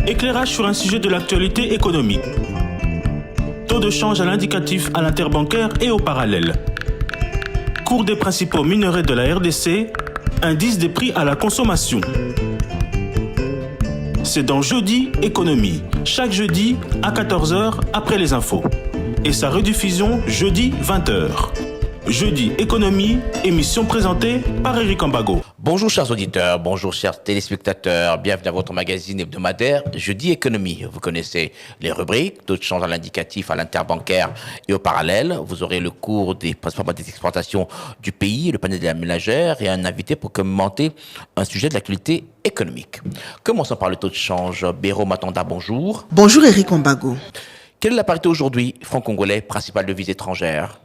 Éclairage sur un sujet de l'actualité économique. Taux de change à l'indicatif à l'interbancaire et au parallèle. Cours des principaux minerais de la RDC, indice des prix à la consommation. C'est dans Jeudi Économie, chaque jeudi à 14 h après les infos. Et sa rediffusion jeudi 20 h. Jeudi Économie, émission présentée par Eric Ambago. Bonjour chers auditeurs, bonjour chers téléspectateurs, bienvenue à votre magazine hebdomadaire Jeudi Économie. Vous connaissez les rubriques, taux de change à l'indicatif, à l'interbancaire et au parallèle. Vous aurez le cours des principales des exportations du pays, le panel de la ménagère et un invité pour commenter un sujet de l'actualité économique. Commençons par le taux de change. Béro Matanda, bonjour. Bonjour Eric Ambago. Quelle est la parité aujourd'hui franc-congolais, principale devise étrangère?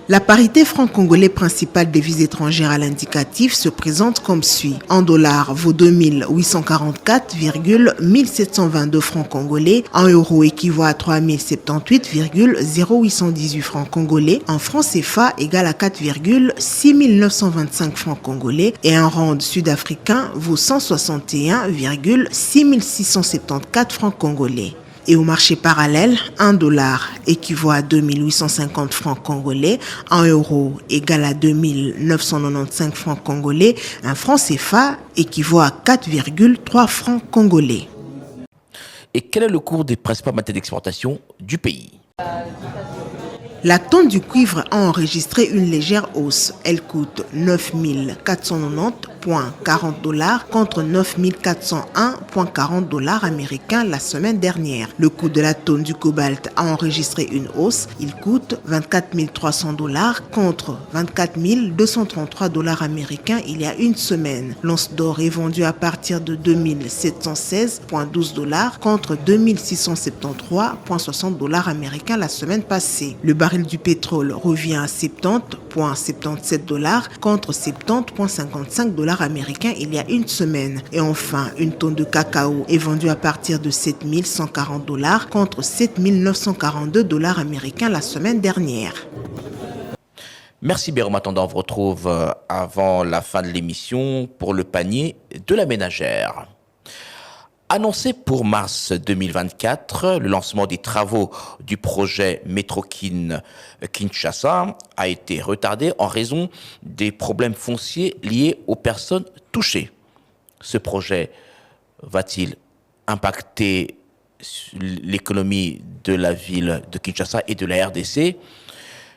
La parité franc-congolais principale devise étrangère à l'indicatif se présente comme suit. En dollars vaut 2844,1722 francs congolais. En euros équivaut à 3078,0818 francs congolais. En francs CFA égale à 4,6925 francs congolais. Et un rand sud-africain vaut 161,6674 francs congolais. Et au marché parallèle, 1 dollar équivaut à 2850 francs congolais, 1 euro égale à 2995 francs congolais, un franc CFA équivaut à 4,3 francs congolais. Et quel est le cours des principales matières d'exportation du pays? La tonne du cuivre a enregistré une légère hausse. Elle coûte 9 490,40 dollars contre 9 401,40 dollars américains la semaine dernière. Le coût de la tonne du cobalt a enregistré une hausse. Il coûte 24 300 dollars contre 24 233 dollars américains il y a une semaine. L'once d'or est vendue à partir de 2716,12 dollars contre 2673,60 dollars américains la semaine passée. Le baril du pétrole revient à 70,77 dollars contre 70,55 dollars américains il y a une semaine. Et enfin, une tonne de cacao est vendue à partir de 7140 dollars contre 7942 dollars américains la semaine dernière. Merci Béro Matanda, on vous retrouve avant la fin de l'émission pour le panier de la ménagère. Annoncé pour mars 2024, le lancement des travaux du projet Métrokin Kinshasa a été retardé en raison des problèmes fonciers liés aux personnes touchées. Ce projet va-t-il impacter l'économie de la ville de Kinshasa et de la RDC?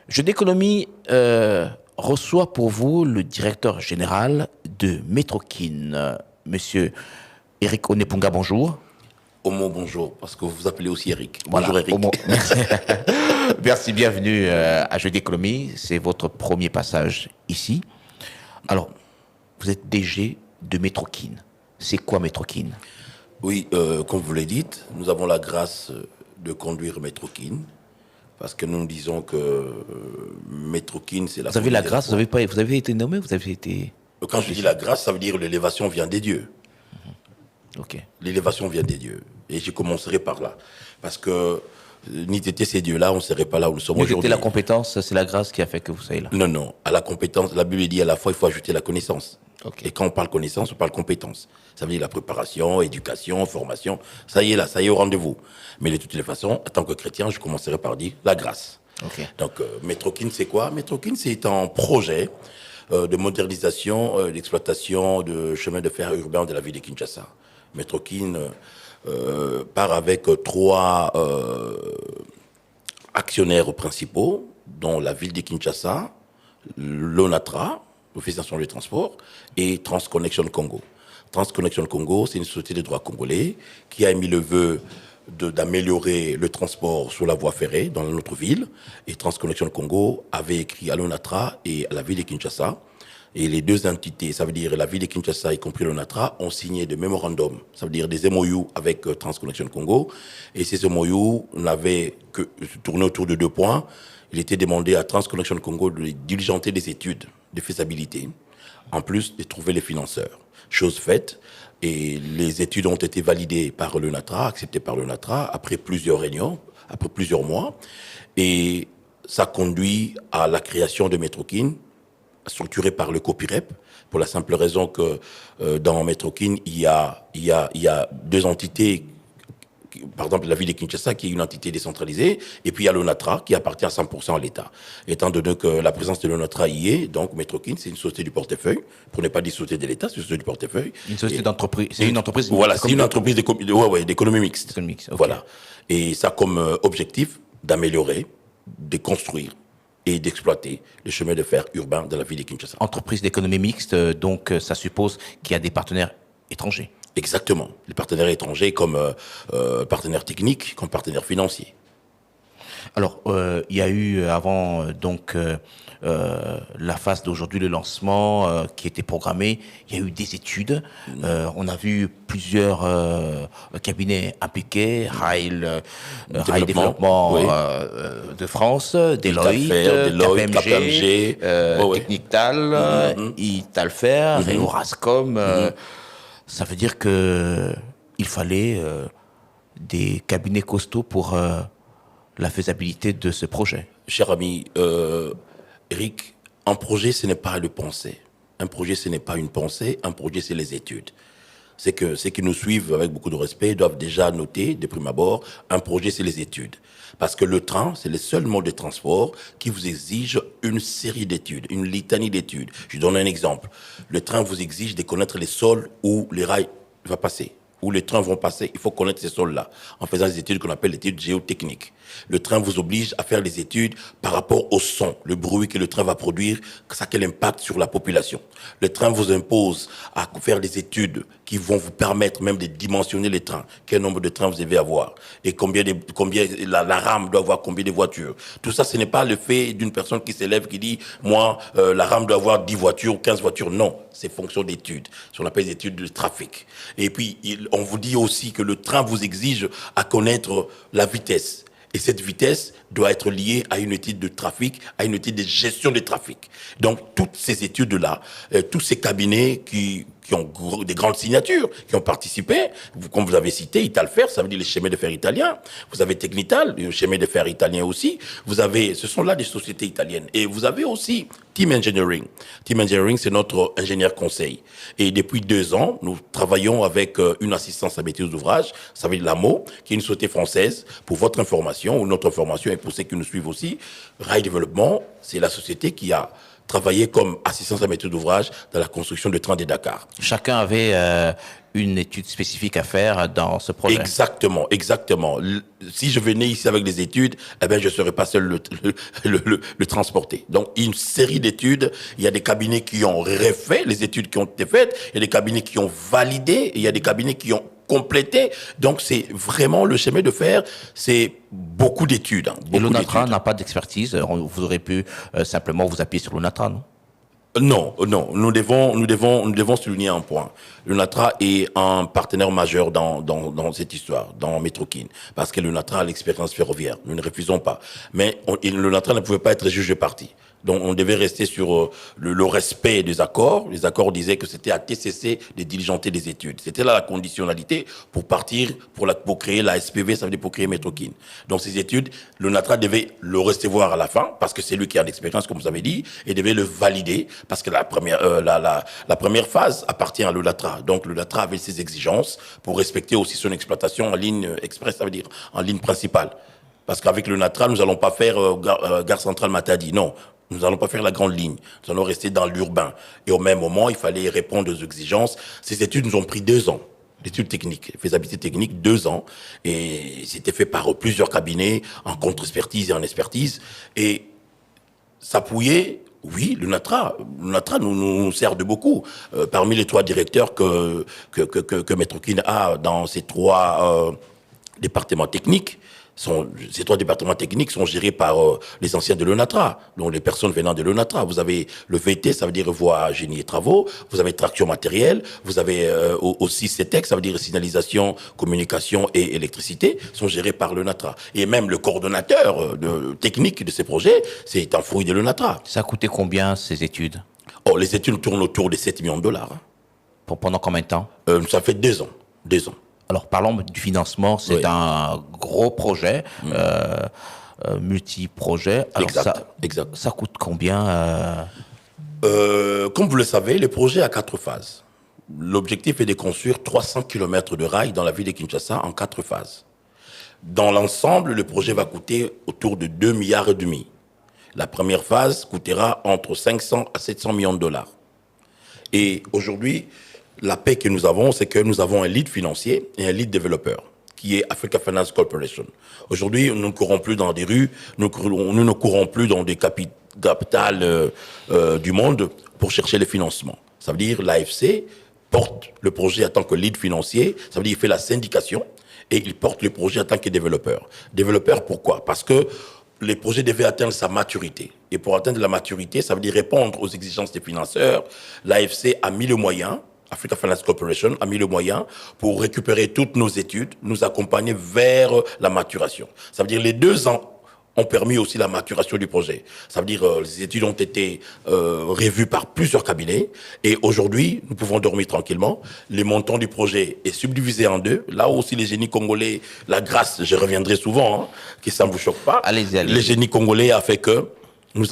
Jeudi d'économie reçoit pour vous le directeur général de Métrokin, monsieur Eric Onepunga, bonjour. Omo, bonjour, parce que vous vous appelez aussi Eric. Voilà, bonjour Eric. Omo. Merci, bienvenue à Jeudi d'économie. C'est votre premier passage ici. Alors, vous êtes DG de Métrokin. C'est quoi Métrokin? Oui, comme vous l'avez dit, nous avons la grâce de conduire Métrokin, parce que nous disons que Métrokin, c'est la... Vous avez la grâce, vous avez été nommé, vous avez été... Quand je dis la grâce, ça veut dire l'élévation vient des dieux. Ok. L'élévation vient des dieux. Et je commencerai par là. Parce que ni t'étais ces dieux-là, on ne serait pas là où nous sommes aujourd'hui. La compétence, c'est la grâce qui a fait que vous soyez là. Non. À la compétence, la Bible dit à la fois, il faut ajouter la connaissance. Okay. Et quand on parle connaissance, on parle compétence. Ça veut dire la préparation, éducation, formation. Ça y est au rendez-vous. Mais de toutes les façons, en tant que chrétien, je commencerai par dire la grâce. Okay. Donc, Métrokin, c'est quoi? Métrokin, c'est un projet de modernisation, d'exploitation de chemin de fer urbain de la ville de Kinshasa. Métrokin part avec 3 actionnaires principaux, dont la ville de Kinshasa, l'ONATRA, l'Office national du transport, et Transconnection Congo. Transconnection Congo, c'est une société de droit congolais qui a émis le vœu d'améliorer le transport sur la voie ferrée dans notre ville. Et Transconnection Congo avait écrit à l'ONATRA et à la ville de Kinshasa. Et les deux entités, ça veut dire la ville de Kinshasa, y compris l'ONATRA, ont signé des mémorandums, ça veut dire des MOU avec Transconnection Congo. Et ces MOU n'avaient que tourné autour de 2 points. Il était demandé à Transconnection Congo de diligenter des études de faisabilité, en plus de trouver les financeurs. Chose faite, et les études ont été validées par l'ONATRA, acceptées par l'ONATRA, après plusieurs réunions, après plusieurs mois. Et ça conduit à la création de Métrokin, structuré par le COPIREP, pour la simple raison que dans Métrokin, il y a 2 entités par exemple la ville de Kinshasa qui est une entité décentralisée, et puis il y a l'ONATRA qui appartient à 100% à l'État. Étant donné que la présence de l'ONATRA y est, donc Metrokin, c'est une société du portefeuille, pour ne pas dire société de l'État, c'est une société du portefeuille. Une société d'entreprise, c'est une entreprise. Voilà, c'est une entreprise d'économie mixte. Okay. Voilà. Et ça a comme objectif d'améliorer, de construire et d'exploiter les chemins de fer urbains de la ville de Kinshasa. Entreprise d'économie mixte, donc ça suppose qu'il y a des partenaires étrangers. Exactement. Les partenaires étrangers comme partenaires techniques, comme partenaires financiers. Alors, il y a eu avant la phase d'aujourd'hui, le lancement qui était programmé. Il y a eu des études. On a vu plusieurs cabinets impliqués, Rail Développement de France, Deloitte, KPMG, Technical, Italfer et Orascom. Ça veut dire que il fallait des cabinets costauds pour la faisabilité de ce projet. Cher ami, Eric, un projet, ce n'est pas le penser. Un projet, ce n'est pas une pensée. Un projet, c'est les études. C'est que ceux qui nous suivent avec beaucoup de respect doivent déjà noter, de prime abord, un projet, c'est les études. Parce que le train, c'est le seul mode de transport qui vous exige une série d'études, une litanie d'études. Je donne un exemple. Le train vous exige de connaître les sols où les rails vont passer, où les trains vont passer. Il faut connaître ces sols-là, en faisant des études qu'on appelle les études géotechniques. Le train vous oblige à faire des études par rapport au son, le bruit que le train va produire, ça a quel impact sur la population. Le train vous impose à faire des études qui vont vous permettre même de dimensionner les trains. Quel nombre de trains vous devez avoir et combien la rame doit avoir combien de voitures. Tout ça, ce n'est pas le fait d'une personne qui s'élève qui dit moi la rame doit avoir 10 voitures ou 15 voitures. Non, c'est fonction d'études. Ce qu'on appelle des études de trafic. Et puis on vous dit aussi que le train vous exige à connaître la vitesse. Et cette vitesse doit être liée à une étude de trafic, à une étude de gestion des trafics. Donc, toutes ces études-là, tous ces cabinets qui ont des grandes signatures, qui ont participé, comme vous avez cité, Italfer, ça veut dire les chemins de fer italiens. Vous avez Technital, le chemin de fer italien aussi. Ce sont là des sociétés italiennes. Et vous avez aussi Team Engineering. Team Engineering, c'est notre ingénieur conseil. Et depuis 2 ans, nous travaillons avec une assistance à maîtrise d'ouvrage, ça veut dire l'AMO, qui est une société française. Pour votre information, ou notre information, et pour ceux qui nous suivent aussi, Rail Développement, c'est la société qui a travaillé comme assistance à maîtrise d'ouvrage dans la construction de trains de Dakar. Chacun avait une étude spécifique à faire dans ce projet. Exactement. Si je venais ici avec des études, eh ben, je ne serais pas seul le transporter. Donc, une série d'études. Il y a des cabinets qui ont refait les études qui ont été faites. Il y a des cabinets qui ont validé. Et il y a des cabinets qui ont complété. Donc, c'est vraiment le chemin de fer. C'est beaucoup d'études. Et l'ONATRA n'a pas d'expertise. Vous aurez pu simplement vous appuyer sur l'ONATRA, non? Non. Nous devons souligner un point. L'ONATRA est un partenaire majeur dans cette histoire, dans Metrokin. Parce que l'ONATRA a l'expérience ferroviaire. Nous ne refusons pas. Mais l'ONATRA ne pouvait pas être juge parti. Donc, on devait rester sur le respect des accords. Les accords disaient que c'était à TCC de diligenter des études. C'était là la conditionnalité pour partir, pour créer la SPV, ça veut dire pour créer Metrokin. Donc, ces études, l'ONATRA devait le recevoir à la fin, parce que c'est lui qui a l'expérience, comme vous avez dit, et devait le valider, parce que la première phase appartient à l'ONATRA. Donc, l'ONATRA avait ses exigences pour respecter aussi son exploitation en ligne express, ça veut dire en ligne principale. Parce qu'avec l'ONATRA, nous n'allons pas faire Gare Centrale Matadi, non. Nous n'allons pas faire la grande ligne. Nous allons rester dans l'urbain. Et au même moment, il fallait répondre aux exigences. Ces études nous ont pris 2 ans. L'étude technique, faisabilité technique, 2 ans. Et c'était fait par plusieurs cabinets, en contre-expertise et en expertise. Et s'appuyer, oui, l'ONATRA nous sert de beaucoup. Parmi les 3 directeurs que Metrokin a dans ces 3 départements techniques, ces 3 départements techniques sont gérés par les anciens de l'ONATRA, donc les personnes venant de l'ONATRA. Vous avez le VT, ça veut dire voie, génie et travaux. Vous avez traction matérielle. Vous avez aussi CETEC, ça veut dire signalisation, communication et électricité, sont gérés par l'ONATRA. Et même le coordonnateur technique de ces projets, c'est un fruit de l'ONATRA. Ça a coûté combien, ces études? Les études tournent autour de 7 millions de dollars. Pendant combien de temps? Ça fait 2 ans. 2 ans. Alors, parlons du financement. C'est un gros projet, multi-projet. Alors, exact. Ça coûte combien Comme vous le savez, le projet a 4 phases. L'objectif est de construire 300 km de rails dans la ville de Kinshasa en 4 phases. Dans l'ensemble, le projet va coûter autour de 2,5 milliards. La première phase coûtera entre 500 à 700 millions de dollars. Et aujourd'hui, la paix que nous avons, c'est que nous avons un lead financier et un lead développeur, qui est Africa Finance Corporation. Aujourd'hui, nous ne courons plus dans des rues, nous ne courons plus dans des capitales du monde pour chercher les financements. Ça veut dire l'AFC porte le projet en tant que lead financier, ça veut dire qu'il fait la syndication et il porte le projet en tant que développeur. Développeur, pourquoi? Parce que les projets devaient atteindre sa maturité. Et pour atteindre la maturité, ça veut dire répondre aux exigences des financeurs. L'AFC a mis le moyen, Africa Finance Corporation a mis le moyen pour récupérer toutes nos études, nous accompagner vers la maturation. Ça veut dire les 2 ans ont permis aussi la maturation du projet. Ça veut dire les études ont été revues par plusieurs cabinets et aujourd'hui, nous pouvons dormir tranquillement. Les montants du projet est subdivisé en 2. Là aussi, les génies congolais, la grâce, je reviendrai souvent, que ça ne vous choque pas. Allez-y. Les génies congolais a fait que nous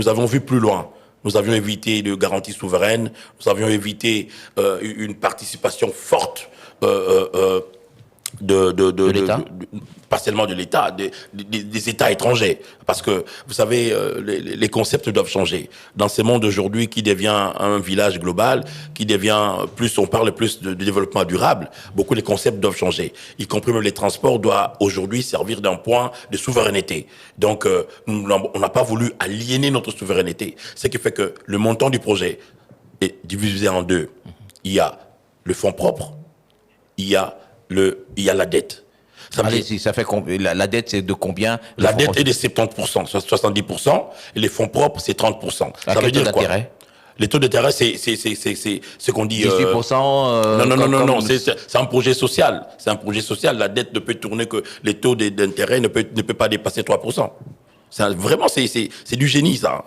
avons vu plus loin. Nous avions évité de garanties souveraines, nous avions évité une participation forte de l'État, pas seulement de l'État, des États étrangers. Parce que, vous savez, les concepts doivent changer. Dans ce monde aujourd'hui qui devient un village global, qui devient on parle plus de développement durable, beaucoup de concepts doivent changer. Y compris même les transports doivent aujourd'hui servir d'un point de souveraineté. Donc, on n'a pas voulu aliéner notre souveraineté. Ce qui fait que le montant du projet est divisé en 2. Il y a le fonds propre, il y a la dette. Allez-y, ça fait la dette, c'est de combien? La dette est de 70%, 70%, et les fonds propres, c'est 30%. Ça veut dire quoi? Les taux d'intérêt, c'est ce qu'on dit... 18%. Non, c'est un projet social. C'est un projet social. La dette ne peut tourner que... Les taux d'intérêt ne peut pas dépasser 3%. Vraiment, c'est du génie, ça.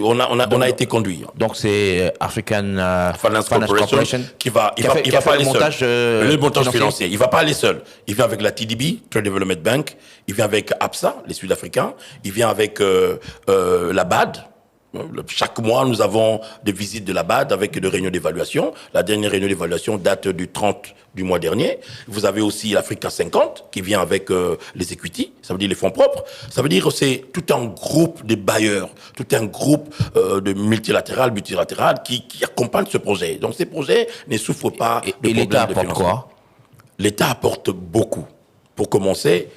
On a été conduit. Donc c'est African Finance Corporation qui va pas aller seul. Le montage financier, il va pas aller seul. Il vient avec la TDB, Trade Development Bank. Il vient avec APSA, les Sud-Africains. Il vient avec la BAD. Chaque mois, nous avons des visites de la BAD avec des réunions d'évaluation. La dernière réunion d'évaluation date du 30 du mois dernier. Vous avez aussi l'Africa 50 qui vient avec les equity, ça veut dire les fonds propres. Ça veut dire que c'est tout un groupe de bailleurs, tout un groupe de multilatéral qui accompagne ce projet. Donc ces projets ne souffrent pas de problèmes de financement. Et l'État apporte quoi? L'État apporte beaucoup. Pour commencer,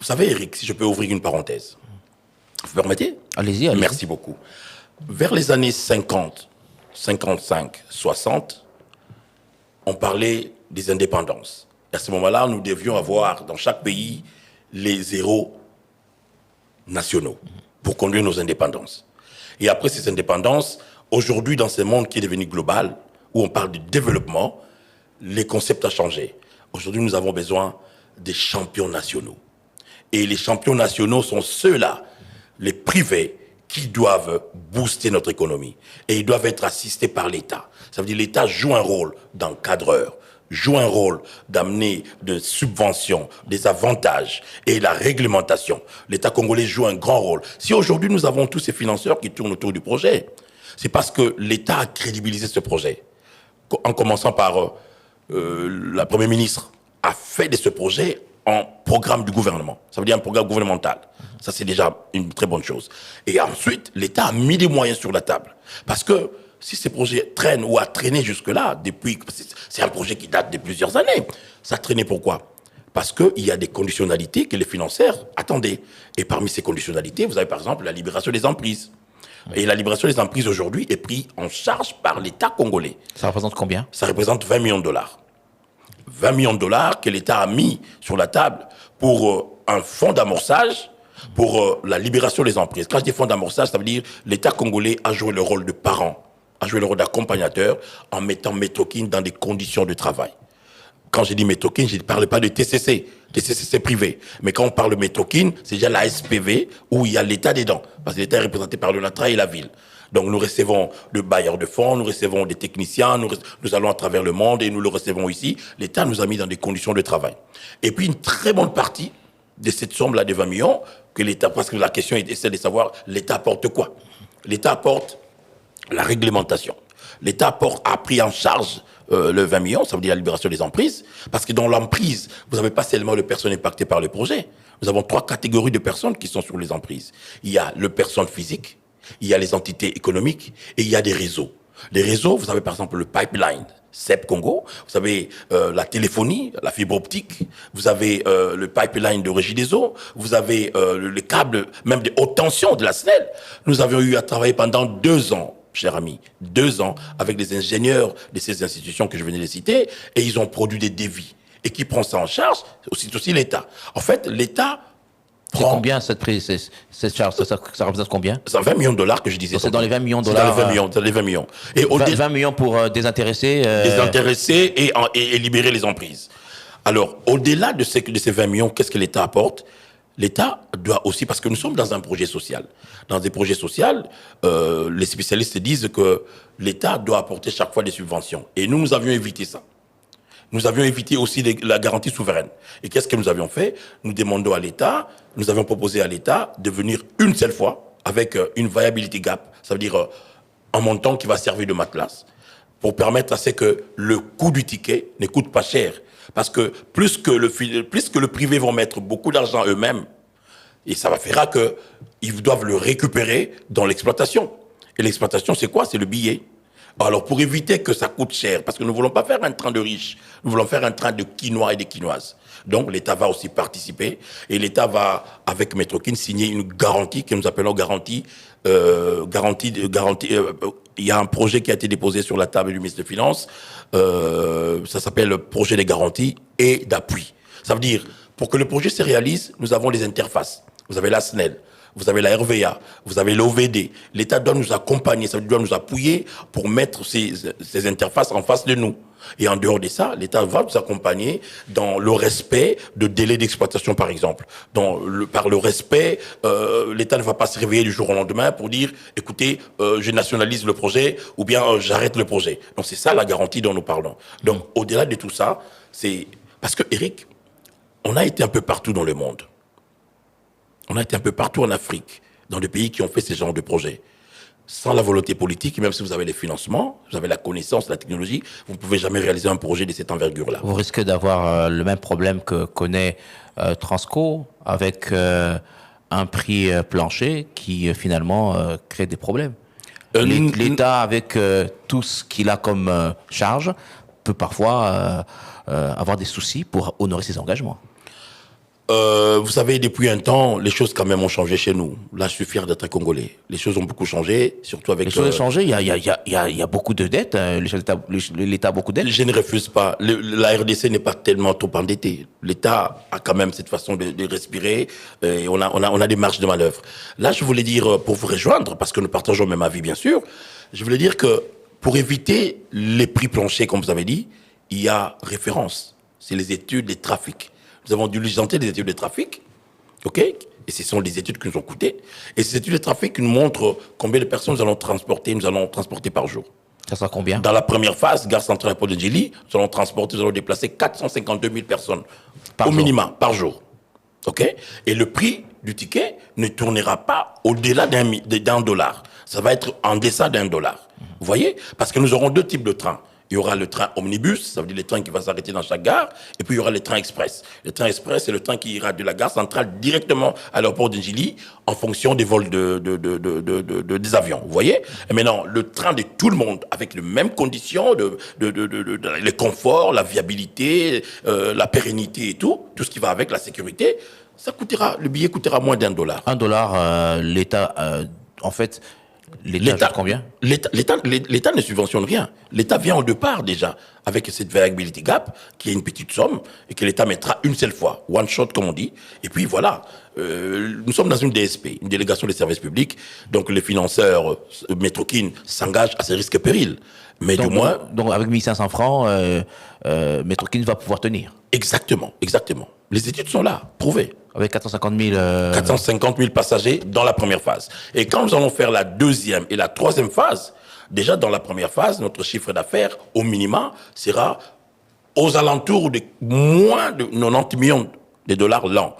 vous savez, Eric, si je peux ouvrir une parenthèse. Vous permettez? Allez-y. Merci beaucoup. Vers les années 50, 55, 60, on parlait des indépendances. Et à ce moment-là, nous devions avoir dans chaque pays les héros nationaux pour conduire nos indépendances. Et après ces indépendances, aujourd'hui, dans ce monde qui est devenu global, où on parle de développement, les concepts ont changé. Aujourd'hui, nous avons besoin des champions nationaux. Et les champions nationaux sont ceux-là, les privés, qui doivent booster notre économie. Et ils doivent être assistés par l'État. Ça veut dire que l'État joue un rôle d'encadreur, joue un rôle d'amener des subventions, des avantages et la réglementation. L'État congolais joue un grand rôle. Si aujourd'hui nous avons tous ces financeurs qui tournent autour du projet, c'est parce que l'État a crédibilisé ce projet. En commençant par la Première ministre a fait de ce projet un programme du gouvernement. Ça veut dire un programme gouvernemental. Ça, c'est déjà une très bonne chose. Et ensuite, l'État a mis des moyens sur la table. Parce que si ces projets traînent ou a traîné jusque-là, c'est un projet qui date de plusieurs années. Ça a traîné pourquoi? Parce qu'il y a des conditionnalités que les financeurs attendaient. Et parmi ces conditionnalités, vous avez par exemple la libération des emprises. Et la libération des emprises aujourd'hui est prise en charge par l'État congolais. Ça représente combien? Ça représente 20 millions de dollars. 20 millions de dollars que l'État a mis sur la table pour un fonds d'amorçage pour la libération des emprises. Quand je dis fonds d'amorçage, ça veut dire l'État congolais a joué le rôle de parent, a joué le rôle d'accompagnateur en mettant Metokin dans des conditions de travail. Quand je dis Metokin, je ne parle pas de TCC. TCC, c'est privé. Mais quand on parle de Metokin, c'est déjà la SPV où il y a l'État dedans. Parce que l'État est représenté par le LATRA et la ville. Donc nous recevons des bailleurs de fonds, nous recevons des techniciens, nous allons à travers le monde et nous le recevons ici. L'État nous a mis dans des conditions de travail. Et puis une très bonne partie de cette somme-là de 20 millions, que l'État, parce que la question est celle de savoir l'État apporte quoi? L'État apporte la réglementation. L'État a pris en charge le 20 millions, ça veut dire la libération des emprises. Parce que dans l'emprise, vous n'avez pas seulement les personnes impactées par le projet. Nous avons 3 catégories de personnes qui sont sur les emprises. Il y a les personnes physiques, il y a les entités économiques et il y a des réseaux. Les réseaux, vous avez par exemple le pipeline CEP Congo, vous avez la téléphonie, la fibre optique, vous avez le pipeline de Régie des eaux, vous avez les câbles, même de haute tension de la SNEL. Nous avions eu à travailler pendant 2 ans, cher ami, 2 ans, avec des ingénieurs de ces institutions que je venais de citer, et ils ont produit des devis. Et qui prend ça en charge? C'est aussi l'État. En fait, l'État C'est combien cette charge? Ça représente combien? C'est 20 millions de dollars que je disais. Donc c'est dans les 20 millions de C'est dollars. dans les 20 millions. Et 20 millions pour désintéresser. Désintéresser et libérer les emprises. Alors, au-delà de ces 20 millions, qu'est-ce que l'État apporte? L'État doit aussi, parce que nous sommes dans un projet social. Dans des projets sociaux, les spécialistes disent que l'État doit apporter chaque fois des subventions. Et nous avions évité ça. Nous avions évité aussi la garantie souveraine. Et qu'est-ce que nous avions fait? Nous demandons à l'État, nous avions proposé à l'État de venir une seule fois avec une viability gap, ça veut dire un montant qui va servir de matelas, pour permettre à ce que le coût du ticket ne coûte pas cher. Parce que plus que le privé vont mettre beaucoup d'argent eux-mêmes, et ça va faire qu'ils doivent le récupérer dans l'exploitation. Et l'exploitation, c'est quoi? C'est le billet. Alors, pour éviter que ça coûte cher, parce que nous ne voulons pas faire un train de riches, nous voulons faire un train de quinois et de quinoises. Donc, l'État va aussi participer, et l'État va, avec Metrokin, signer une garantie que nous appelons garantie. Il y a un projet qui a été déposé sur la table du ministre des Finances, ça s'appelle le projet de garantie et d'appui. Ça veut dire, pour que le projet se réalise, nous avons les interfaces. Vous avez la SNEL, vous avez la RVA, vous avez l'OVD. L'État doit nous accompagner, ça doit nous appuyer pour mettre ces interfaces en face de nous. Et en dehors de ça, l'État va nous accompagner dans le respect de délais d'exploitation, par exemple. Par le respect, l'État ne va pas se réveiller du jour au lendemain pour dire, écoutez, je nationalise le projet ou bien j'arrête le projet. Donc c'est ça la garantie dont nous parlons. Donc au-delà de tout ça, c'est parce que Eric, on a été un peu partout dans le monde. On a été un peu partout en Afrique, dans des pays qui ont fait ce genre de projets. Sans la volonté politique, même si vous avez les financements, vous avez la connaissance, la technologie, vous ne pouvez jamais réaliser un projet de cette envergure-là. Vous risquez d'avoir le même problème que connaît Transco, avec un prix plancher qui finalement crée des problèmes. L'État, avec tout ce qu'il a comme charge, peut parfois avoir des soucis pour honorer ses engagements. Vous savez, depuis un temps, les choses quand même ont changé chez nous. Là, je suis fier d'être congolais. Les choses ont beaucoup changé, surtout avec... Les choses ont changé, il y a beaucoup de dettes, l'État a beaucoup de dettes. Je ne refuse pas. La RDC n'est pas tellement trop endettée. L'État a quand même cette façon de respirer et on a des marges de manœuvre. Là, je voulais dire, pour vous rejoindre, parce que nous partageons même avis, bien sûr, je voulais dire que pour éviter les prix planchers, comme vous avez dit, il y a référence. C'est les études des trafics. Nous avons diligenté des études de trafic, ok? Et ce sont des études qui nous ont coûté. Et ces études de trafic nous montrent combien de personnes nous allons transporter par jour. Ça sera combien? Dans la première phase, Gare Centrale Paul de Djili, nous allons déplacer 452 000 personnes au minimum par jour. Ok? Et le prix du ticket ne tournera pas au-delà d'un dollar. Ça va être en deçà $1. Vous voyez? Parce que nous aurons 2 types de trains. Il y aura le train omnibus, ça veut dire le train qui va s'arrêter dans chaque gare, et puis il y aura le train express. Le train express, c'est le train qui ira de la gare centrale directement à l'aéroport de Djili en fonction des vols des avions. Vous voyez? Et maintenant, le train de tout le monde, avec les mêmes conditions, le confort, la viabilité, la pérennité et tout ce qui va avec la sécurité, le billet coûtera moins $1. $1, l'État, en fait... L'État combien? L'État ne subventionne rien. L'État vient au départ déjà avec cette viability gap qui est une petite somme et que l'État mettra une seule fois, one shot comme on dit. Et puis voilà, nous sommes dans une DSP, une délégation des services publics. Donc les financeurs Metrokin s'engagent à ces risques et périls. Mais donc, du moins, donc avec 1500 francs, Metrokin va pouvoir tenir. Exactement. Les études sont là, prouvées. Avec 450 000... 450 000 passagers dans la première phase. Et quand nous allons faire la deuxième et la troisième phase, déjà dans la première phase, notre chiffre d'affaires, au minimum, sera aux alentours de moins de 90 millions de dollars l'an.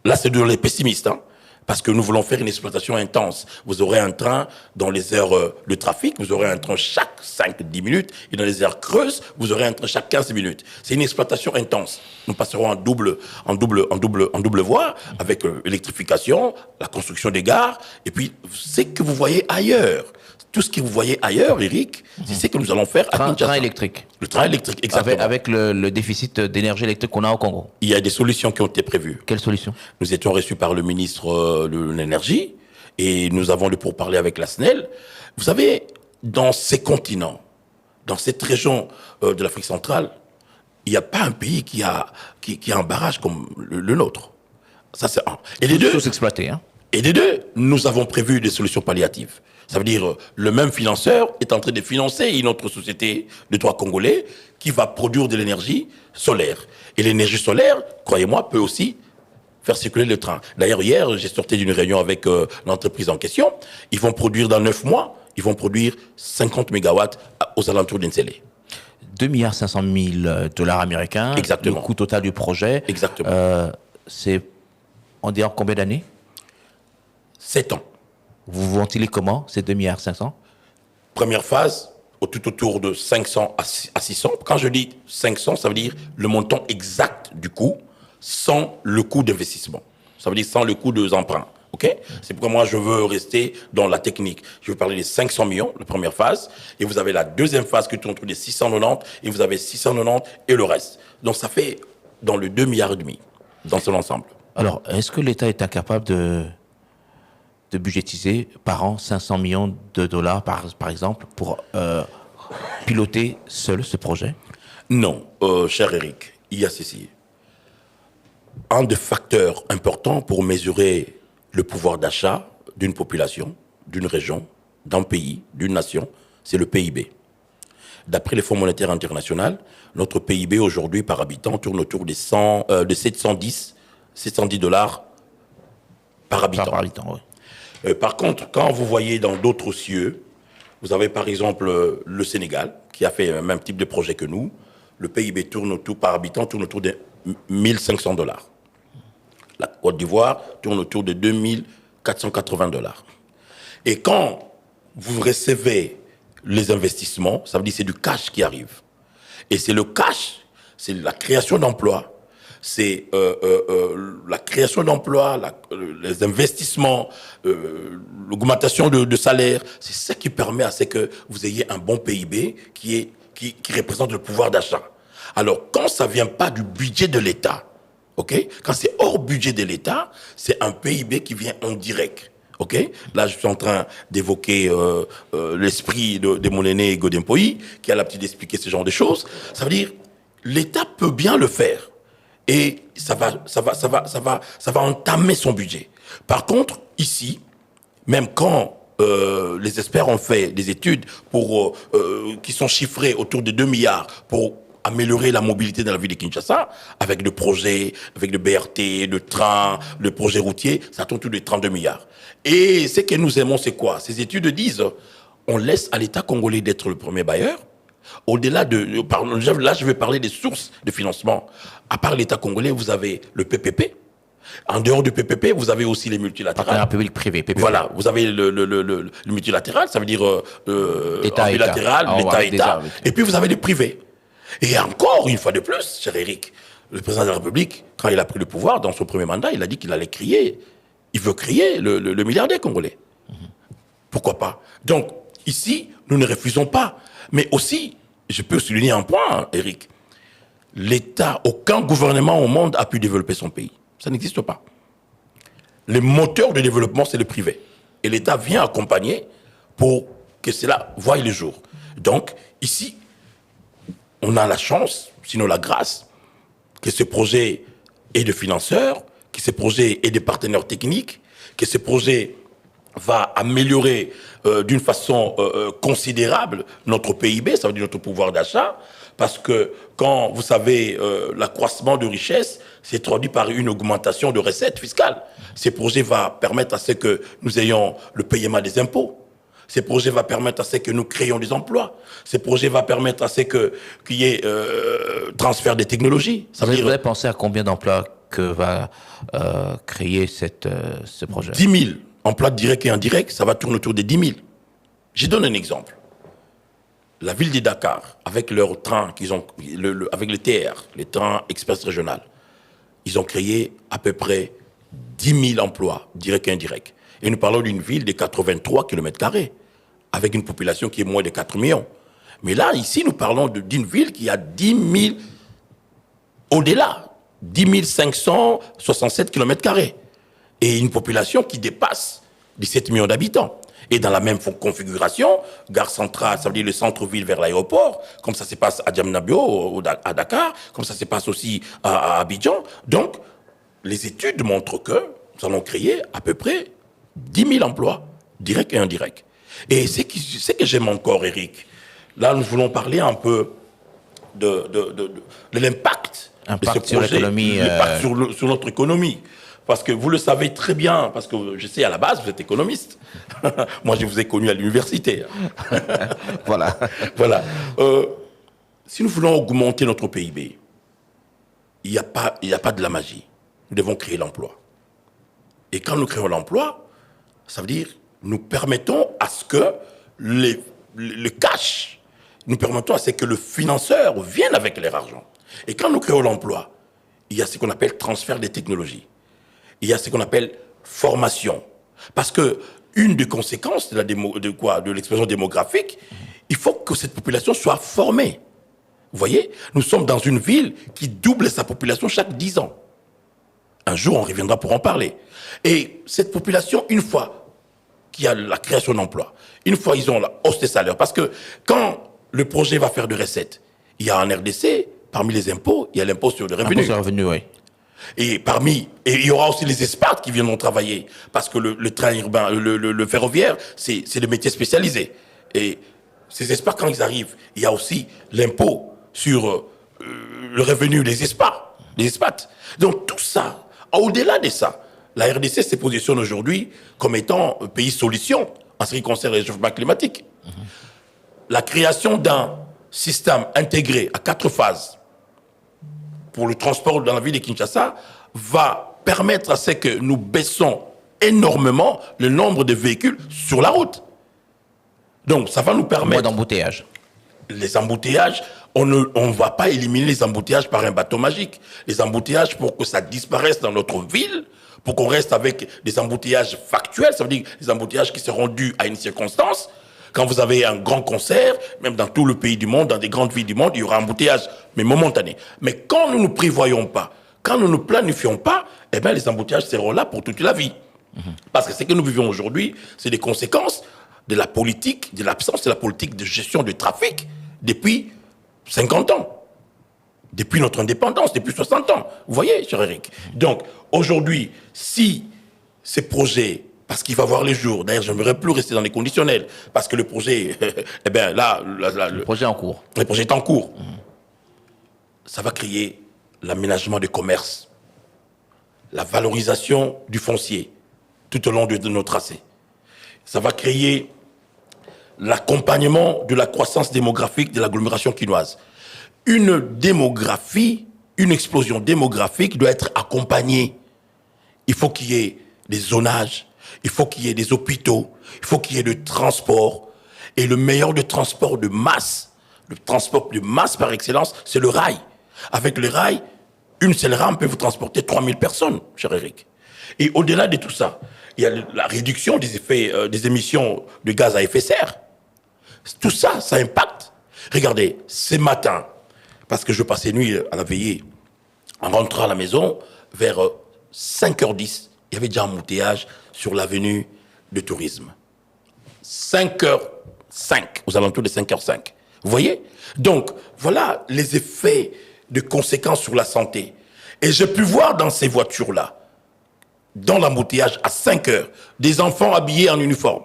Là, c'est de les pessimistes. Hein. Parce que nous voulons faire une exploitation intense. Vous aurez un train dans les heures de trafic, vous aurez un train chaque 5-10 minutes, et dans les heures creuses, vous aurez un train chaque 15 minutes. C'est une exploitation intense. Nous passerons en double voie, avec l'électrification, la construction des gares, et puis ce que vous voyez ailleurs. Tout ce que vous voyez ailleurs, Eric, c'est ce que nous allons faire à Kinshasa. Train électrique. Le train électrique, exactement. Avec le déficit d'énergie électrique qu'on a au Congo. Il y a des solutions qui ont été prévues. Quelles solutions? Nous étions reçus par le ministre de l'Énergie et nous avons le pourparler avec la SNEL. Vous savez, dans ces continents, dans cette région de l'Afrique centrale, il n'y a pas un pays qui a un barrage comme le nôtre. Ça, c'est un. Et les deux, tous exploités, hein. Et des deux, nous avons prévu des solutions palliatives. Ça veut dire le même financeur est en train de financer une autre société de droit congolais qui va produire de l'énergie solaire. Et l'énergie solaire, croyez-moi, peut aussi faire circuler le train. D'ailleurs, hier, j'ai sorti d'une réunion avec l'entreprise en question. Ils vont produire dans 9 mois, ils vont produire 50 mégawatts aux alentours d'Nsélé. 2,5 milliards $ américains. Exactement. Le coût total du projet. Exactement. C'est, on dit en combien d'années? 7 ans. Vous ventilez comment, ces 2,5 milliards? Première phase, tout autour de 500 à 600. Quand je dis 500, ça veut dire le montant exact du coût, sans le coût d'investissement. Ça veut dire sans le coût des emprunts. Okay? C'est pourquoi moi, je veux rester dans la technique. Je veux parler des 500 millions, la première phase, et vous avez la deuxième phase qui tourne autour des 690, et vous avez 690 et le reste. Donc ça fait dans le 2,5 milliards dans son ensemble. Alors, est-ce que l'État est incapable de budgétiser par an 500 millions de dollars, par exemple, pour piloter seul ce projet? Non, cher Eric, il y a ceci. Un des facteurs importants pour mesurer le pouvoir d'achat d'une population, d'une région, d'un pays, d'une nation, c'est le PIB. D'après le Fonds monétaire international, notre PIB aujourd'hui par habitant tourne autour des 710 dollars par habitant. Par habitant, oui. Par contre, quand vous voyez dans d'autres cieux, vous avez par exemple le Sénégal, qui a fait le même type de projet que nous, le PIB par habitant tourne autour de 1500 dollars. La Côte d'Ivoire tourne autour de 2480 dollars. Et quand vous recevez les investissements, ça veut dire que c'est du cash qui arrive. Et c'est le cash, c'est la création d'emplois, c'est la création d'emplois, les investissements, l'augmentation de salaire. C'est ça qui permet à ce que vous ayez un bon PIB qui représente le pouvoir d'achat. Alors, quand ça vient pas du budget de l'État, ok, quand c'est hors budget de l'État, c'est un PIB qui vient en direct. Ok, là je suis en train d'évoquer l'esprit de mon aîné Godin Poyi, qui a l'habitude d'expliquer ce genre de choses. Ça veut dire l'État peut bien le faire. Et ça va entamer son budget. Par contre, ici, même quand les experts ont fait des études qui sont chiffrées autour de 2 milliards pour améliorer la mobilité dans la ville de Kinshasa, avec le projet, avec le BRT, le train, le projet routier, ça tourne autour de 32 milliards. Et ce que nous aimons, c'est quoi? Ces études disent, on laisse à l'État congolais d'être le premier bailleur. Au-delà là, je vais parler des sources de financement. À part l'État congolais, vous avez le PPP. En dehors du PPP, vous avez aussi les multilatérales. Partenariat public-privé, PPP. Voilà, vous avez le multilatéral, ça veut dire bilatéral, l'État-État. Et puis vous avez les privés. Et encore une fois de plus, cher Eric, le président de la République, quand il a pris le pouvoir, dans son premier mandat, il a dit qu'il allait créer, il veut créer le milliardaire congolais. Pourquoi pas? Donc, ici, nous ne refusons pas. Mais aussi, je peux souligner un point, Eric. L'État, aucun gouvernement au monde a pu développer son pays. Ça n'existe pas. Le moteur de développement, c'est le privé. Et l'État vient accompagner pour que cela voie le jour. Donc, ici, on a la chance, sinon la grâce, que ce projet ait de financeurs, que ce projet ait des partenaires techniques, que ce projet va améliorer d'une façon considérable notre PIB, ça veut dire notre pouvoir d'achat, parce que quand vous savez l'accroissement de richesse, c'est traduit par une augmentation de recettes fiscales. Ce projet va permettre à ce que nous ayons le paiement des impôts. Ce projet va permettre à ce que nous créions des emplois. Ce projet va permettre à ce qu'il y ait transfert des technologies. Vous avez pensé à combien d'emplois que va créer ce projet? 10 000 emplois directs et indirects, ça va tourner autour des 10 000. Je donne un exemple. La ville de Dakar, avec leur train qu'ils ont, avec le TR, les trains express régional, ils ont créé à peu près 10 000 emplois directs et indirects. Et nous parlons d'une ville de 83 km², avec une population qui est moins de 4 millions. Mais là, ici, nous parlons d'une ville qui a 10 000 au-delà, 10 567 km², et une population qui dépasse 17 millions d'habitants. Et dans la même configuration, gare centrale, ça veut dire le centre-ville vers l'aéroport, comme ça se passe à Diamniadio, à Dakar, comme ça se passe aussi à Abidjan. Donc, les études montrent que nous allons créer à peu près 10 000 emplois, directs et indirects. Et ce que j'aime encore, Eric, là, nous voulons parler un peu de l'impact de ce sur projet, l'économie, l'impact sur notre économie. Parce que vous le savez très bien, parce que je sais à la base, vous êtes économiste. Moi, je vous ai connu à l'université. Voilà. Voilà. Si nous voulons augmenter notre PIB, il n'y a pas de la magie. Nous devons créer l'emploi. Et quand nous créons l'emploi, ça veut dire nous permettons à ce que le cash, nous permettons à ce que le financeur vienne avec leur argent. Et quand nous créons l'emploi, il y a ce qu'on appelle transfert des technologies. Il y a ce qu'on appelle formation. Parce que une des conséquences de l'explosion démographique, il faut que cette population soit formée. Vous voyez, nous sommes dans une ville qui double sa population chaque 10 ans. Un jour, on reviendra pour en parler. Et cette population, une fois qu'il y a la création d'emplois, une fois ils ont la hausse des salaires, parce que quand le projet va faire de recettes, il y a en RDC, parmi les impôts, il y a l'impôt sur le revenu. Impôt sur le revenu, oui. Et il y aura aussi les espartes qui viendront travailler, parce que le train urbain, le ferroviaire, c'est des métiers spécialisés. Et ces espartes, quand ils arrivent, il y a aussi l'impôt sur le revenu des espartes. Donc tout ça, au-delà de ça, la RDC se positionne aujourd'hui comme étant un pays solution en ce qui concerne le réchauffement climatique. La création d'un système intégré à 4 phases pour le transport dans la ville de Kinshasa va permettre à ce que nous baissons énormément le nombre de véhicules sur la route. Donc ça va nous permettre... Moins d'embouteillages. Les embouteillages, on ne va pas éliminer les embouteillages par un bateau magique. Les embouteillages, pour que ça disparaisse dans notre ville, pour qu'on reste avec des embouteillages factuels, ça veut dire des embouteillages qui seront dus à une circonstance. Quand vous avez un grand concert, même dans tout le pays du monde, dans des grandes villes du monde, il y aura un embouteillage, mais momentané. Mais quand nous ne prévoyons pas, quand nous ne planifions pas, eh bien, les embouteillages seront là pour toute la vie. Parce que ce que nous vivons aujourd'hui, c'est des conséquences de la politique, de l'absence de la politique de gestion du trafic depuis 50 ans. Depuis notre indépendance, depuis 60 ans. Vous voyez, cher Eric. Donc, aujourd'hui, si ces projets... Parce qu'il va voir les jours. D'ailleurs, je n'aimerais plus rester dans les conditionnels. Parce que le projet, eh bien là... Le projet est en cours. Le projet est en cours. Ça va créer l'aménagement des commerces, la valorisation du foncier tout au long de nos tracés. Ça va créer l'accompagnement de la croissance démographique de l'agglomération quinoise. Une démographie, une explosion démographique doit être accompagnée. Il faut qu'il y ait des zonages, il faut qu'il y ait des hôpitaux, il faut qu'il y ait de transport. Et le meilleur de transport de masse, le transport de masse par excellence, c'est le rail. Avec le rail, une seule rame peut vous transporter 3000 personnes, cher Eric. Et au-delà de tout ça, il y a la réduction des effets, des émissions de gaz à effet de serre. Tout ça, ça impacte. Regardez, ce matin, parce que je passais nuit à la veillée, en rentrant à la maison, vers 5h10, il y avait déjà un embouteillage sur l'avenue de tourisme. 5h05, aux alentours de 5h05. Vous voyez? Donc, voilà les effets de conséquences sur la santé. Et j'ai pu voir dans ces voitures-là, dans l'embouteillage à 5h, des enfants habillés en uniforme.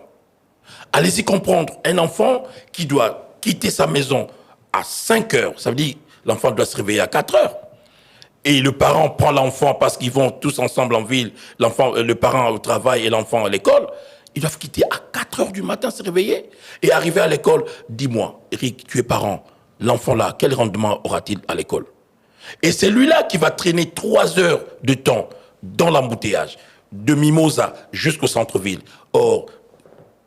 Allez-y comprendre, un enfant qui doit quitter sa maison à 5h, ça veut dire l'enfant doit se réveiller à 4h. Et le parent prend l'enfant parce qu'ils vont tous ensemble en ville, le parent au travail et l'enfant à l'école. Ils doivent quitter à 4h du matin, se réveiller et arriver à l'école. Dis-moi, Eric, tu es parent, l'enfant là, quel rendement aura-t-il à l'école? Et c'est lui-là qui va traîner 3 heures de temps dans l'embouteillage, de Mimosa jusqu'au centre-ville. Or,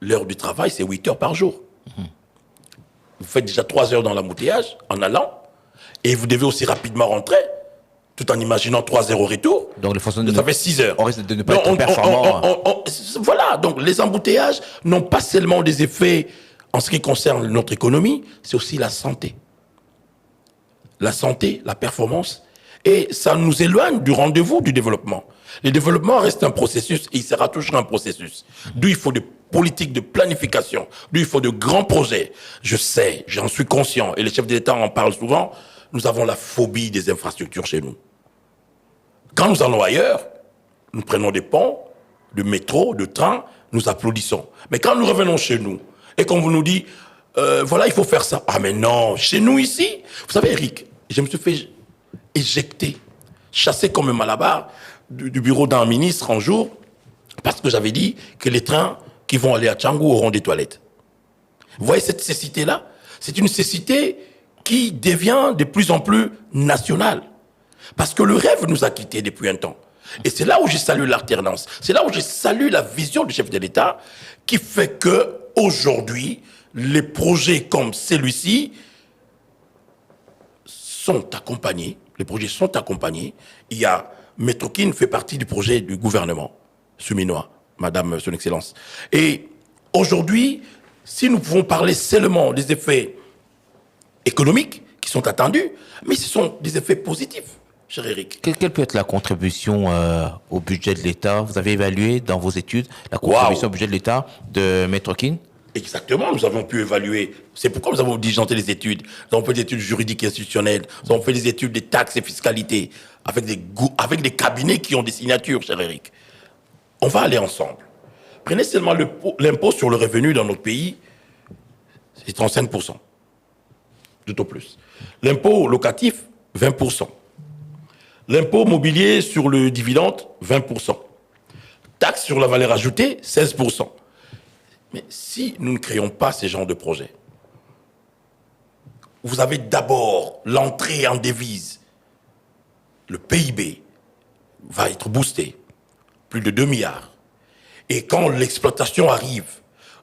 l'heure du travail, c'est 8 heures par jour. Vous faites déjà 3 heures dans l'embouteillage en allant, et vous devez aussi rapidement rentrer, tout en imaginant 3 heures au retour. Donc, ça fait 6 heures. On risque de ne pas être performant. Voilà, donc les embouteillages n'ont pas seulement des effets en ce qui concerne notre économie, c'est aussi la santé. La santé, la performance, et ça nous éloigne du rendez-vous du développement. Le développement reste un processus, et il sera toujours un processus. D'où il faut des politiques de planification, d'où il faut de grands projets. Je sais, j'en suis conscient, et les chefs d'État en parlent souvent, nous avons la phobie des infrastructures chez nous. Quand nous allons ailleurs, nous prenons des ponts, de métro, de train, nous applaudissons. Mais quand nous revenons chez nous, et qu'on nous dit, voilà, il faut faire ça. Ah mais non, chez nous ici, vous savez Eric, je me suis fait éjecter, chassé comme un malabar du bureau d'un ministre un jour, parce que j'avais dit que les trains qui vont aller à Tchangou auront des toilettes. Vous voyez cette cécité-là? C'est une cécité qui devient de plus en plus nationale. Parce que le rêve nous a quittés depuis un temps. Et c'est là où je salue l'alternance. C'est là où je salue la vision du chef de l'État qui fait que aujourd'hui, les projets comme celui-ci sont accompagnés. Les projets sont accompagnés. Il y a Métrokin fait partie du projet du gouvernement suminois, Madame Son Excellence. Et aujourd'hui, si nous pouvons parler seulement des effets économiques qui sont attendus, mais ce sont des effets positifs. Cher Eric. Quelle peut être la contribution au budget de l'État? Vous avez évalué dans vos études la contribution au budget de l'État de Métrokin? Exactement, nous avons pu évaluer. C'est pourquoi nous avons diligenté les études. Nous avons fait des études juridiques et institutionnelles. Nous avons fait des études des taxes et fiscalité avec des cabinets qui ont des signatures, cher Eric. On va aller ensemble. Prenez seulement l'impôt sur le revenu dans notre pays, c'est 35%. Tout au plus. L'impôt locatif, 20%. L'impôt mobilier sur le dividende, 20%. Taxe sur la valeur ajoutée, 16%. Mais si nous ne créons pas ces genres de projets, vous avez d'abord l'entrée en devise. Le PIB va être boosté, plus de 2 milliards. Et quand l'exploitation arrive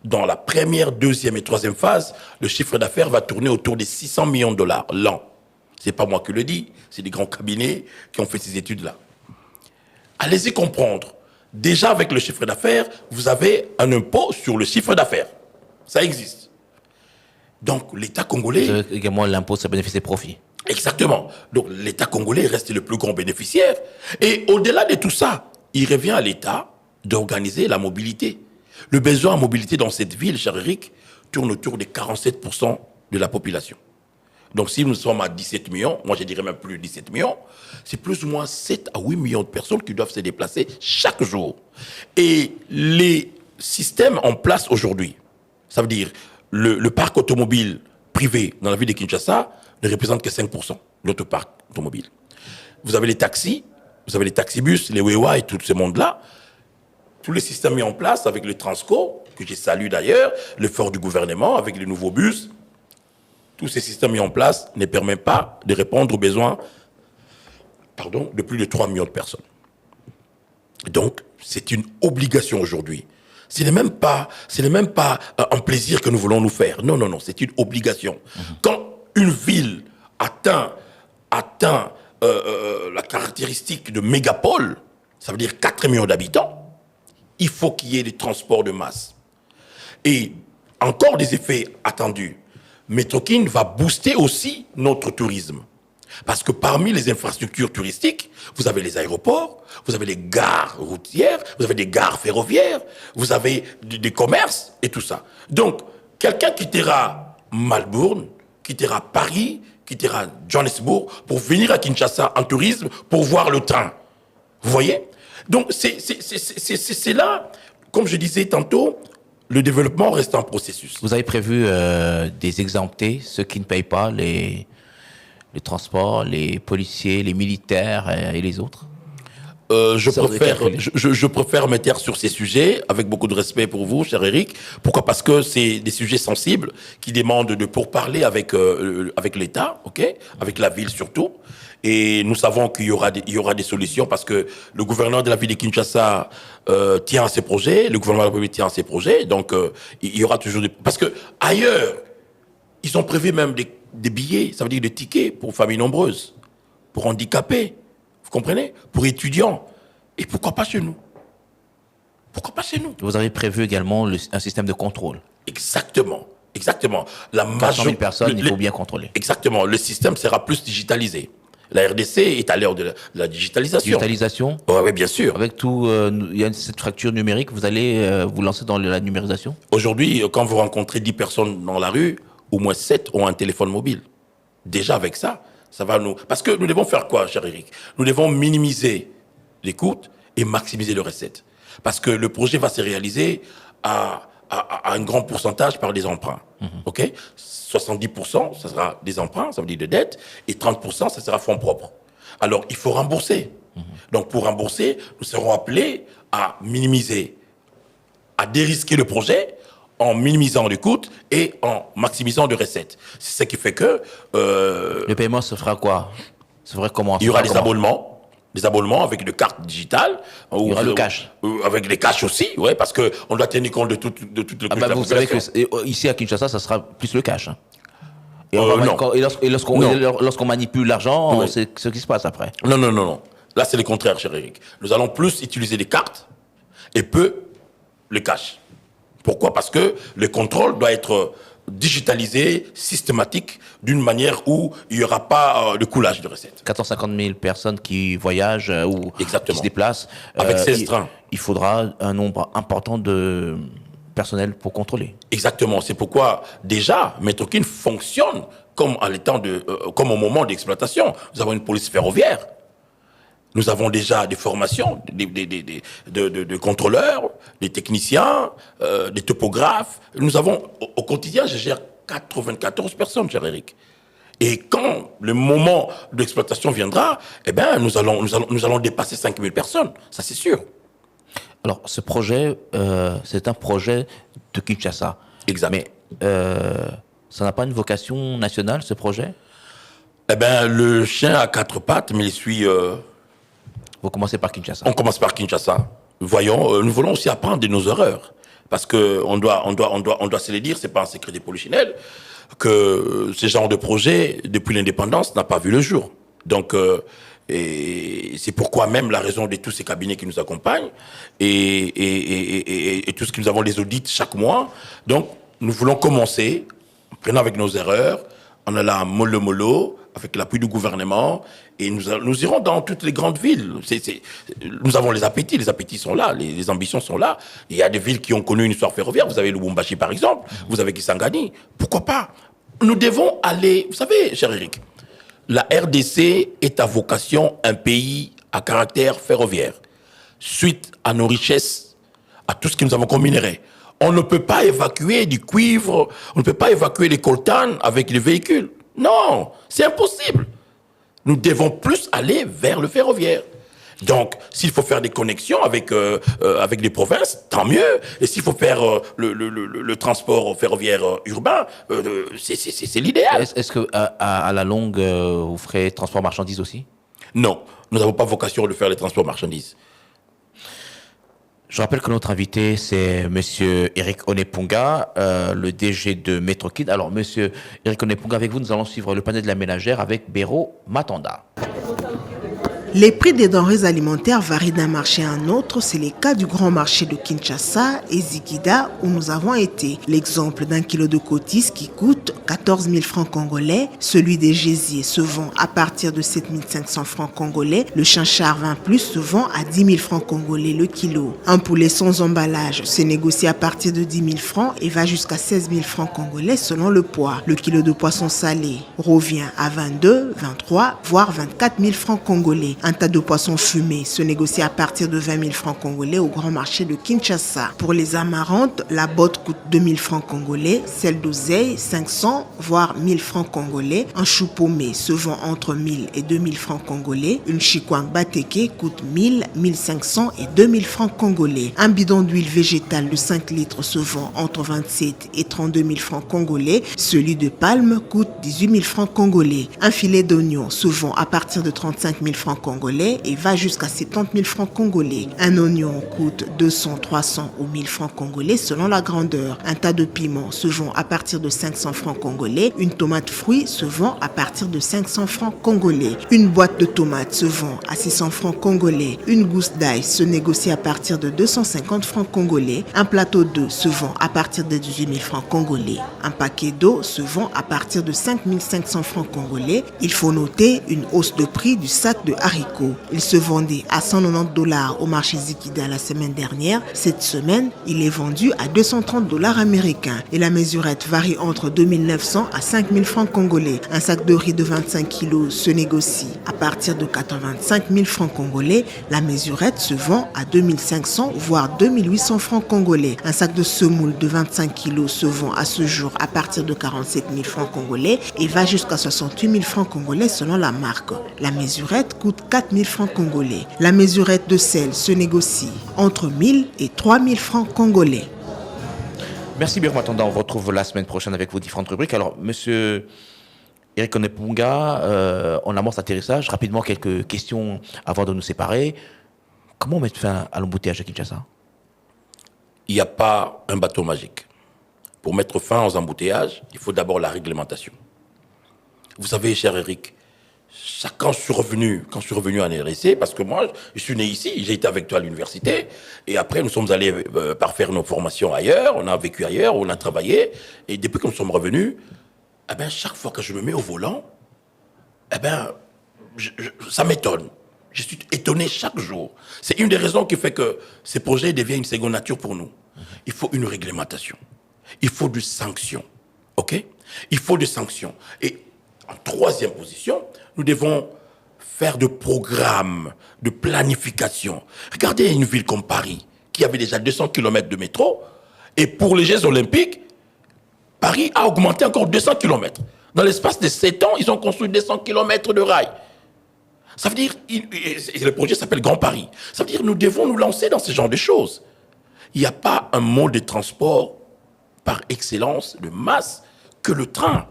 dans la première, deuxième et troisième phase, le chiffre d'affaires va tourner autour des 600 millions de dollars l'an. C'est pas moi qui le dis, c'est des grands cabinets qui ont fait ces études-là. Allez-y comprendre. Déjà, avec le chiffre d'affaires, vous avez un impôt sur le chiffre d'affaires. Ça existe. Donc, l'État congolais... Vous avez également l'impôt sur les bénéfices et profits. Exactement. Donc, l'État congolais reste le plus grand bénéficiaire. Et au-delà de tout ça, il revient à l'État d'organiser la mobilité. Le besoin en mobilité dans cette ville, cher Eric, tourne autour de 47% de la population. Donc, si nous sommes à 17 millions, moi je dirais même plus de 17 millions, c'est plus ou moins 7 à 8 millions de personnes qui doivent se déplacer chaque jour. Et les systèmes en place aujourd'hui, ça veut dire le parc automobile privé dans la ville de Kinshasa ne représente que 5% de notre parc automobile. Vous avez les taxis, vous avez les taxibus, les Wewa et tout ce monde-là. Tous les systèmes mis en place avec le Transco, que je salue d'ailleurs, l'effort du gouvernement avec les nouveaux bus. Tous ces systèmes mis en place ne permettent pas de répondre aux besoins de plus de 3 millions de personnes. Donc, c'est une obligation aujourd'hui. Ce n'est même pas un plaisir que nous voulons nous faire. Non, non, non, c'est une obligation. Quand une ville atteint la caractéristique de mégapole, ça veut dire 4 millions d'habitants, il faut qu'il y ait des transports de masse. Et encore des effets attendus. Métrokin va booster aussi notre tourisme. Parce que parmi les infrastructures touristiques, vous avez les aéroports, vous avez les gares routières, vous avez des gares ferroviaires, vous avez des commerces et tout ça. Donc, quelqu'un quittera Melbourne, quittera Paris, quittera Johannesburg pour venir à Kinshasa en tourisme pour voir le train. Vous voyez? Donc, c'est là, comme je disais tantôt, le développement reste un processus. Vous avez prévu des exemptés, ceux qui ne payent pas les transports, les policiers, les militaires et les autres? Je préfère me taire sur ces sujets, avec beaucoup de respect pour vous, cher Eric. Pourquoi? Parce que c'est des sujets sensibles qui demandent de pourparler avec l'État, ok, avec la ville surtout. Et nous savons qu'il y aura des solutions parce que le gouverneur de la ville de Kinshasa tient à ses projets, le gouvernement de la République tient à ses projets. Donc, il y aura toujours des... Parce que ailleurs, ils ont prévu même des billets, ça veut dire des tickets pour familles nombreuses, pour handicapés, vous comprenez? Pour étudiants. Et pourquoi pas chez nous? Pourquoi pas chez nous? Vous avez prévu également un système de contrôle. Exactement. 400 000 personnes, il faut bien contrôler. Exactement. Le système sera plus digitalisé. La RDC est à l'heure de la digitalisation. Digitalisation? Oui, bien sûr. Avec tout, il y a cette fracture numérique, vous allez vous lancer dans la numérisation? Aujourd'hui, quand vous rencontrez 10 personnes dans la rue, au moins 7 ont un téléphone mobile. Déjà avec ça, ça va nous... Parce que nous devons faire quoi, cher Eric? Nous devons minimiser les coûts et maximiser les recettes. Parce que le projet va se réaliser à un grand pourcentage par des emprunts. OK? 70%, ça sera des emprunts, ça veut dire des dettes, et 30%, ça sera fonds propres. Alors, il faut rembourser. Donc, pour rembourser, nous serons appelés à minimiser, à dérisquer le projet en minimisant les coûts et en maximisant les recettes. C'est ce qui fait que... le paiement se fera quoi? Se fera comment? Il y aura des abonnements. Des abonnements avec des cartes digitales. Il y aura le cash. Avec les cash aussi, ouais, parce qu'on doit tenir compte de toute la vous population. savez que ici à Kinshasa, ça sera plus le cash. Hein. Et, non. Lorsqu'on manipule l'argent, Oui. c'est ce qui se passe après. Non. Là, c'est le contraire, cher Eric. Nous allons plus utiliser les cartes et peu le cash. Pourquoi? Parce que le contrôle doit être digitalisé, systématique, d'une manière où il n'y aura pas de coulage de recettes. 450 000 personnes qui voyagent ou Exactement. qui se déplacent. Avec 16 trains. Il faudra un nombre important de personnel pour contrôler. Exactement. C'est pourquoi, déjà, Metrokin fonctionne comme au moment d'exploitation. Nous avons une police ferroviaire. Nous avons déjà des formations de contrôleurs, des techniciens, des topographes. Nous avons, au quotidien, je gère 94 personnes, cher Eric. Et quand le moment d'exploitation viendra, eh ben, nous allons dépasser 5000 personnes. Ça, c'est sûr. Alors, ce projet, c'est un projet de Kinshasa. Exact. Mais ça n'a pas une vocation nationale, ce projet? Eh ben, le chien a 4 pattes, mais il suit... Vous commencez par Kinshasa. On commence par Kinshasa. Voyons, nous voulons aussi apprendre de nos erreurs. Parce que on doit se les dire, c'est pas un secret des polichinelles, que ce genre de projet, depuis l'indépendance, n'a pas vu le jour. Donc, et c'est pourquoi même la raison de tous ces cabinets qui nous accompagnent et tout ce que nous avons les audits chaque mois. Donc, nous voulons commencer, en prenant avec nos erreurs, en allant mollo, avec l'appui du gouvernement, et nous irons dans toutes les grandes villes. Nous avons les appétits sont là, les ambitions sont là. Il y a des villes qui ont connu une histoire ferroviaire, vous avez Lubumbashi par exemple, vous avez Kisangani, pourquoi pas? Nous devons aller, vous savez, cher Eric, la RDC est à vocation un pays à caractère ferroviaire. Suite à nos richesses, à tout ce que nous avons comme minerais, on ne peut pas évacuer du cuivre, on ne peut pas évacuer les coltan avec les véhicules. Non, c'est impossible. Nous devons plus aller vers le ferroviaire. Donc, s'il faut faire des connexions avec les provinces, tant mieux. Et s'il faut faire le transport ferroviaire urbain, c'est l'idéal. Est-ce que à la longue, vous ferez transport marchandises aussi? Non, nous n'avons pas vocation de faire les transports marchandises. Je rappelle que notre invité, c'est Monsieur Eric Onepunga, le DG de Metrokin. Alors, Monsieur Eric Onepunga, avec vous, nous allons suivre le panel de la ménagère avec Béro Matanda. Les prix des denrées alimentaires varient d'un marché à un autre. C'est le cas du grand marché de Kinshasa et Zikida où nous avons été. L'exemple d'un kilo de cotis qui coûte 14 000 francs congolais. Celui des gésiers se vend à partir de 7 500 francs congolais. Le chinchard 20+ se vend à 10 000 francs congolais le kilo. Un poulet sans emballage se négocie à partir de 10 000 francs et va jusqu'à 16 000 francs congolais selon le poids. Le kilo de poisson salé revient à 22, 23, voire 24 000 francs congolais. Un tas de poissons fumés se négocie à partir de 20 000 francs congolais au grand marché de Kinshasa. Pour les amarantes, la botte coûte 2000 francs congolais, celle d'oseille 500 voire 1000 francs congolais. Un chou paumé se vend entre 1000 et 2000 francs congolais. Une chikwang bateke coûte 1000, 1500 et 2000 francs congolais. Un bidon d'huile végétale de 5 litres se vend entre 27 et 32 000 francs congolais. Celui de palme coûte 18 000 francs congolais. Un filet d'oignon se vend à partir de 35 000 francs congolais et va jusqu'à 70 000 francs congolais. Un oignon coûte 200, 300 ou 1000 francs congolais selon la grandeur. Un tas de piments se vend à partir de 500 francs congolais. Une tomate fruit se vend à partir de 500 francs congolais. Une boîte de tomates se vend à 600 francs congolais. Une gousse d'ail se négocie à partir de 250 francs congolais. Un plateau d'œufs se vend à partir de 18 000 francs congolais. Un paquet d'eau se vend à partir de 5 500 francs congolais. Il faut noter une hausse de prix du sac de haricots. Il se vendait à 190 $ au marché Zikida la semaine dernière. Cette semaine, il est vendu à 230 $ américains et la mesurette varie entre 2900 à 5000 francs congolais. Un sac de riz de 25 kg se négocie à partir de 85 000 francs congolais. La mesurette se vend à 2500 voire 2800 francs congolais. Un sac de semoule de 25 kg se vend à ce jour à partir de 47 000 francs congolais et va jusqu'à 68 000 francs congolais selon la marque. La mesurette coûte 4 000 francs congolais. La mesurette de sel se négocie entre 1000 et 3 000 francs congolais. Merci Birama Tanda, on vous retrouve la semaine prochaine avec vos différentes rubriques. Alors, monsieur Eric Onepunga, on amorce l'atterrissage. Rapidement, quelques questions avant de nous séparer. Comment mettre fin à l'embouteillage à Kinshasa? Il n'y a pas un bateau magique. Pour mettre fin aux embouteillages, il faut d'abord la réglementation. Vous savez, cher Eric, quand je suis revenu en RDC, parce que moi, je suis né ici, j'ai été avec toi à l'université, et après, nous sommes allés parfaire nos formations ailleurs, on a vécu ailleurs, on a travaillé, et depuis que nous sommes revenus, eh ben, chaque fois que je me mets au volant, eh ben, ça m'étonne. Je suis étonné chaque jour. C'est une des raisons qui fait que ces projets deviennent une seconde nature pour nous. Il faut une réglementation. Il faut des sanctions. OK? Il faut des sanctions. Et en troisième position, nous devons faire de programmes, de planification. Regardez une ville comme Paris, qui avait déjà 200 km de métro, et pour les Jeux Olympiques, Paris a augmenté encore 200 km. Dans l'espace de 7 ans, ils ont construit 200 km de rails. Ça veut dire, le projet s'appelle Grand Paris. Ça veut dire, nous devons nous lancer dans ce genre de choses. Il n'y a pas un mode de transport par excellence, de masse, que le train.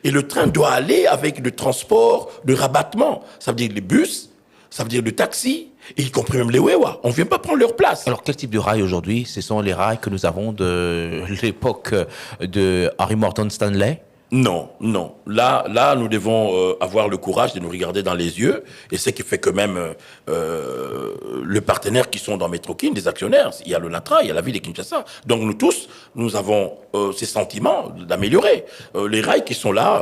Et le train doit aller avec le transport de rabattement. Ça veut dire les bus, ça veut dire le taxi, et y compris même les Wewa. On ne vient pas prendre leur place. Alors, quel type de rails aujourd'hui? Ce sont les rails que nous avons de l'époque de Harry Morton Stanley? Non. Là, nous devons avoir le courage de nous regarder dans les yeux. Et c'est ce qui fait que même les partenaires qui sont dans Metrokin, des actionnaires, il y a le Natra, il y a la ville de Kinshasa. Donc nous tous, nous avons ces sentiments d'améliorer. Les rails qui sont là,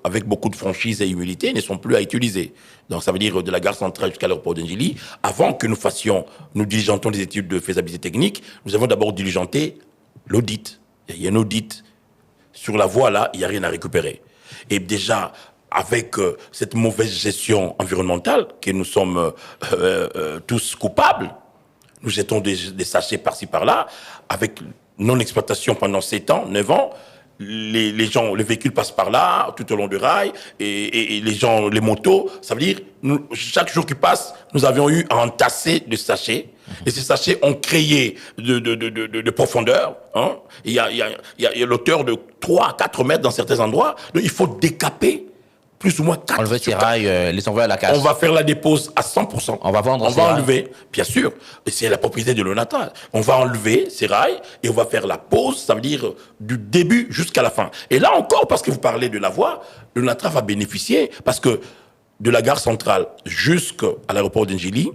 avec beaucoup de franchise et humilité, ne sont plus à utiliser. Donc ça veut dire de la gare centrale jusqu'à l'aéroport d'Engili. Avant que nous diligentons des études de faisabilité technique, nous avons d'abord diligenté l'audit. Il y a un audit. Sur la voie, là, il n'y a rien à récupérer. Et déjà, avec cette mauvaise gestion environnementale, que nous sommes tous coupables, nous jetons des sachets par-ci, par-là, avec non-exploitation pendant 7 ans, 9 ans, les véhicules passent par là, tout au long du rail, et les motos, ça veut dire, chaque jour qui passe, nous avions eu à entasser des sachets, et ces sachets ont créé de profondeur, hein. Il y a l'auteur de 3 à 4 mètres dans certains endroits, donc il faut décaper plus ou moins 4. Enlever ces rails, les envoyer à la casse. On va faire la dépose à 100%. On va vendre On va enlever, bien sûr, et c'est la propriété de l'ONATRA. On va enlever ces rails et on va faire la pose, ça veut dire du début jusqu'à la fin. Et là encore, parce que vous parlez de la voie, l'ONATRA va bénéficier, parce que de la gare centrale jusqu'à l'aéroport d'Engili,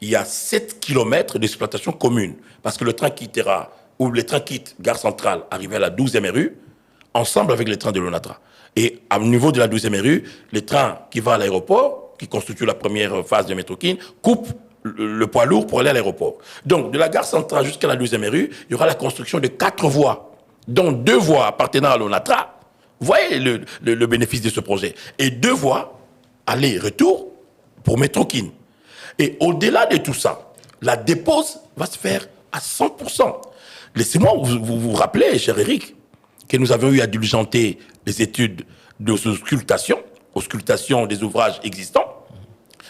il y a 7 km d'exploitation commune. Parce que le train quittera, ou les trains quittent gare centrale, arrivé à la 12e rue, ensemble avec les trains de l'ONATRA. Et au niveau de la 12e rue, les trains qui vont à l'aéroport, qui constituent la première phase de Metrokin, coupent le poids lourd pour aller à l'aéroport. Donc, de la gare centrale jusqu'à la 12e rue, il y aura la construction de 4 voies, dont 2 voies appartenant à l'ONATRA. Vous voyez le bénéfice de ce projet. Et 2 voies, aller-retour, pour Metrokin. Et au-delà de tout ça, la dépose va se faire à 100%. Laissez-moi vous rappeler, cher Eric, que nous avions eu à diligenter les études auscultation des ouvrages existants.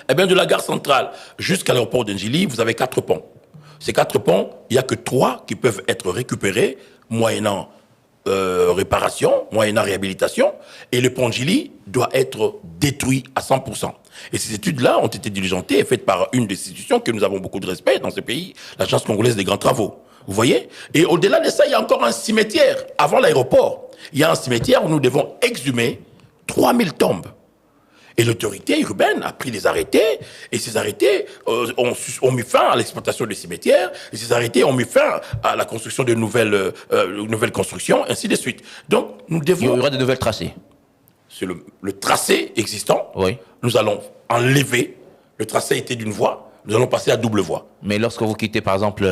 Eh bien, de la gare centrale jusqu'à l'aéroport d'Ndjili, vous avez 4 ponts. Ces 4 ponts, il n'y a que 3 qui peuvent être récupérés moyennant réparation, moyennant réhabilitation, et le pont Ndjili doit être détruit à 100%. Et ces études-là ont été diligentées et faites par une des institutions que nous avons beaucoup de respect dans ce pays, l'Agence congolaise des grands travaux. Vous voyez? Et au-delà de ça, il y a encore un cimetière. Avant l'aéroport, il y a un cimetière où nous devons exhumer 3000 tombes. Et l'autorité urbaine a pris des arrêtés, et ces arrêtés ont mis fin à l'exploitation des cimetières, et ces arrêtés ont mis fin à la construction de nouvelles constructions, ainsi de suite. Donc, nous devons... Il y aura de nouvelles tracés. Sur le tracé existant, Oui. nous allons enlever, le tracé était d'une voie, nous allons passer à double voie. Mais lorsque vous quittez, par exemple,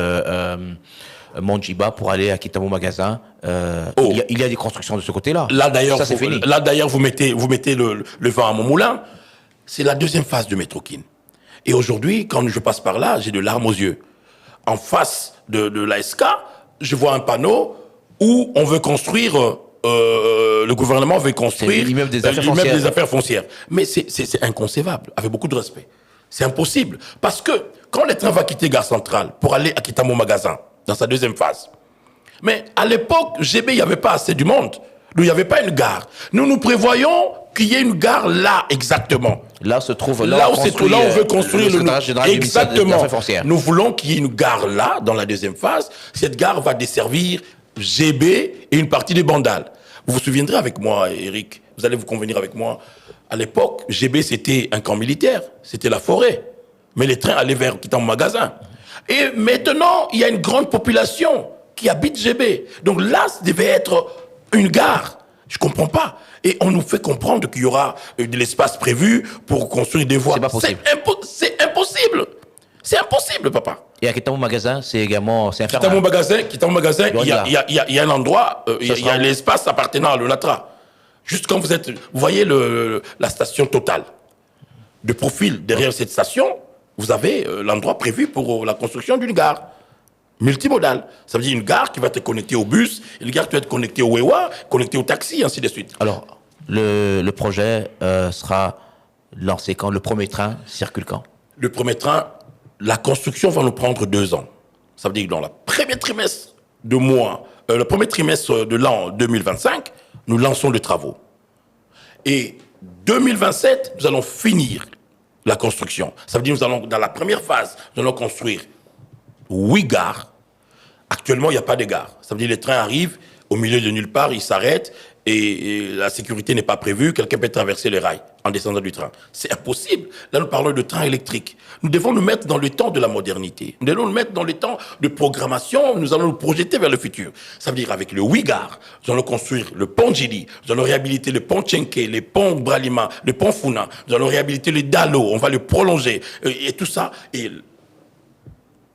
Mondjiba pour aller à Kitamo Magasin, il y a des constructions de ce côté-là. Là d'ailleurs, ça c'est fini. Là d'ailleurs, vous mettez le vent à mon moulin. C'est la deuxième phase de Métrokin. Et aujourd'hui, quand je passe par là, j'ai de larmes aux yeux. En face de l'ASK, je vois un panneau où on veut construire, le gouvernement veut construire l'immeuble des affaires foncières. Mais c'est inconcevable, avec beaucoup de respect. C'est impossible. Parce que quand le train va quitter Gare Centrale pour aller à Kitamo Magasin, dans sa deuxième phase, mais à l'époque, GB, il n'y avait pas assez du monde. Il n'y avait pas une gare. Nous prévoyons qu'il y ait une gare là, exactement. Là se trouve, là on veut construire le exactement. Nous voulons qu'il y ait une gare là, dans la deuxième phase. Cette gare va desservir GB et une partie des Bandal. Vous vous souviendrez avec moi, Eric, vous allez vous convenir avec moi. À l'époque, GB, c'était un camp militaire. C'était la forêt. Mais les trains allaient vers Kitamo Magasin. Et maintenant, il y a une grande population qui habite GB. Donc là, ça devait être une gare. Je comprends pas. Et on nous fait comprendre qu'il y aura de l'espace prévu pour construire des voies. C'est pas possible. C'est impossible. C'est impossible, papa. Et à Kitamo Magasin, c'est également, c'est infernal. Kitamo Magasin, il y a un endroit, il y a l'espace appartenant à l'ONATRA. Juste quand vous voyez la station Total. De profil derrière cette station, vous avez l'endroit prévu pour la construction d'une gare multimodale. Ça veut dire une gare qui va être connectée au bus, une gare qui va être connectée au Wewa, connectée au taxi, ainsi de suite. Alors, le projet sera lancé quand? Le premier train circule quand? Le premier train, la construction va nous prendre 2 ans. Ça veut dire que dans le premier trimestre de l'an 2025, nous lançons les travaux. Et 2027, nous allons finir la construction. Ça veut dire que nous allons, dans la première phase, nous allons construire 8 gares. Actuellement, il n'y a pas de gare. Ça veut dire que les trains arrivent au milieu de nulle part, ils s'arrêtent et la sécurité n'est pas prévue. Quelqu'un peut traverser les rails en descendant du train. C'est impossible. Là, nous parlons de train électrique. Nous devons nous mettre dans le temps de la modernité. Nous devons nous mettre dans le temps de programmation. Nous allons nous projeter vers le futur. Ça veut dire avec le 8 gares, nous allons construire le pont Ndjili, nous allons réhabiliter le pont Tchenké, le pont Bralima, le pont Funa, nous allons réhabiliter le Dalo, on va le prolonger et tout ça. Et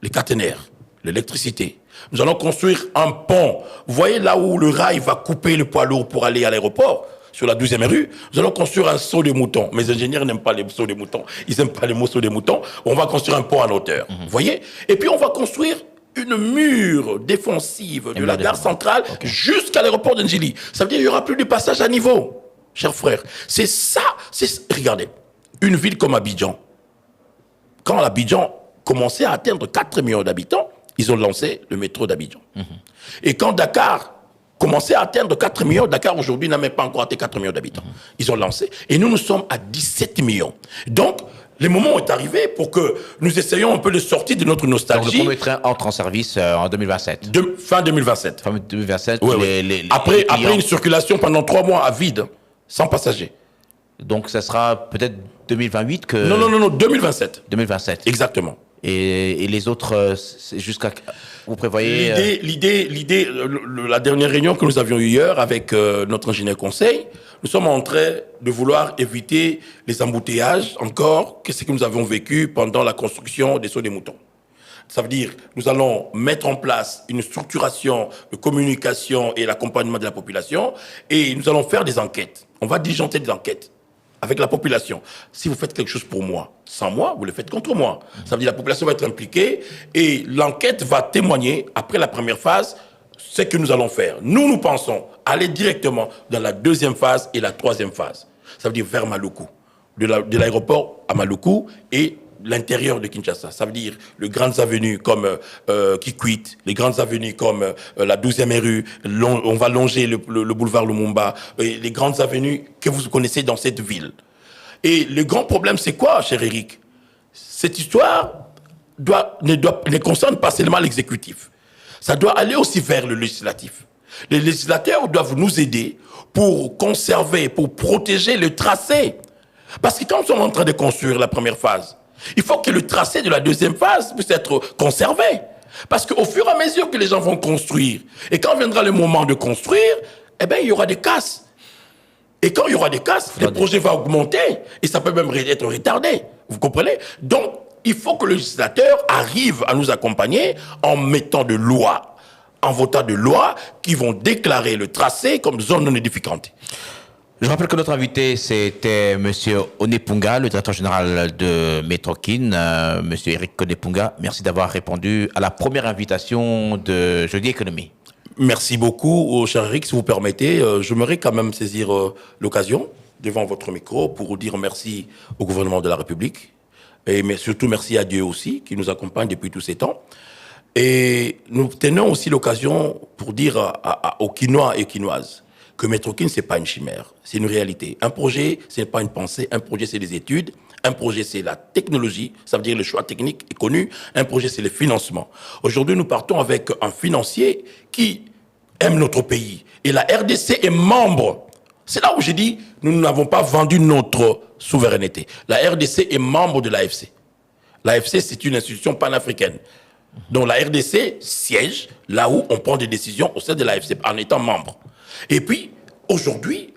les caténaires, l'électricité. Nous allons construire un pont. Vous voyez là où le rail va couper le poids lourd pour aller à l'aéroport, sur la 12e rue, nous allons construire un saut de mouton. Mes ingénieurs n'aiment pas les sauts de mouton. Ils n'aiment pas les mots sauts de mouton. On va construire un pont en hauteur. Vous voyez? Et puis on va construire une mure défensive de la gare centrale jusqu'à l'aéroport de Ndjili. Ça veut dire qu'il n'y aura plus de passage à niveau, chers frères. C'est ça. Regardez, une ville comme Abidjan, quand Abidjan commençait à atteindre 4 millions d'habitants, ils ont lancé le métro d'Abidjan. Et quand Dakar commençait à atteindre 4 millions, Dakar aujourd'hui n'a même pas encore atteint 4 millions d'habitants. Ils ont lancé. Et nous sommes à 17 millions. Donc, le moment est arrivé pour que nous essayions un peu de sortir de notre nostalgie. Donc, le premier train entre en service en 2027. Fin 2027. Fin 2027. Oui. Après une circulation pendant 3 mois à vide, sans passagers. Donc, ça sera peut-être 2028 que... Non, 2027. 2027. Exactement. Et les autres, jusqu'à... Vous prévoyez... L'idée, la dernière réunion que nous avions eue hier avec notre ingénieur conseil, nous sommes en train de vouloir éviter les embouteillages encore que ce que nous avons vécu pendant la construction des sauts des moutons. Ça veut dire nous allons mettre en place une structuration de communication et l'accompagnement de la population et nous allons faire des enquêtes. On va diligenter des enquêtes avec la population. Si vous faites quelque chose pour moi, sans moi, vous le faites contre moi. Ça veut dire que la population va être impliquée et l'enquête va témoigner, après la première phase, ce que nous allons faire. Nous pensons aller directement dans la deuxième phase et la troisième phase. Ça veut dire vers Maluku. De l'aéroport à Maluku et l'intérieur de Kinshasa. Ça veut dire les grandes avenues comme Kikwit, les grandes avenues comme la 12e rue, on va longer le boulevard Lumumba, et les grandes avenues que vous connaissez dans cette ville. Et le grand problème, c'est quoi, cher Eric? Cette histoire ne concerne pas seulement l'exécutif. Ça doit aller aussi vers le législatif. Les législateurs doivent nous aider pour conserver, pour protéger le tracé. Parce que quand nous sommes en train de construire la première phase, il faut que le tracé de la deuxième phase puisse être conservé. Parce qu'au fur et à mesure que les gens vont construire, et quand viendra le moment de construire, eh bien, il y aura des casses. Et quand il y aura des casses, le projet va augmenter, et ça peut même être retardé. Vous comprenez? Donc, il faut que le législateur arrive à nous accompagner en mettant de loi, en votant de lois qui vont déclarer le tracé comme zone non édificante. Je rappelle que notre invité, c'était M. Onepunga, le directeur général de Metrokin. M. Eric Onepunga, merci d'avoir répondu à la première invitation de Jeudi Économie. Merci beaucoup, cher Eric. Si vous permettez, j'aimerais quand même saisir l'occasion devant votre micro pour dire merci au gouvernement de la République, mais surtout merci à Dieu aussi, qui nous accompagne depuis tous ces temps. Et nous tenons aussi l'occasion pour dire aux Quinois et Quinoises que Metrokin, ce n'est pas une chimère, c'est une réalité. Un projet, ce n'est pas une pensée, un projet, c'est des études, un projet, c'est la technologie, ça veut dire le choix technique est connu, un projet, c'est le financement. Aujourd'hui, nous partons avec un financier qui aime notre pays. Et la RDC est membre. C'est là où j'ai dit, nous n'avons pas vendu notre souveraineté. La RDC est membre de l'AFC. L'AFC, c'est une institution panafricaine. Donc la RDC siège là où on prend des décisions au sein de l'AFC en étant membre. Et puis, aujourd'hui,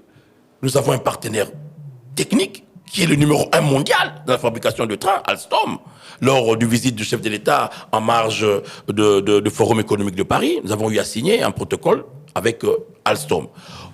nous avons un partenaire technique qui est le numéro 1 mondial dans la fabrication de trains, Alstom. Lors du visite du chef de l'État en marge de Forum économique de Paris, nous avons eu à signer un protocole avec Alstom.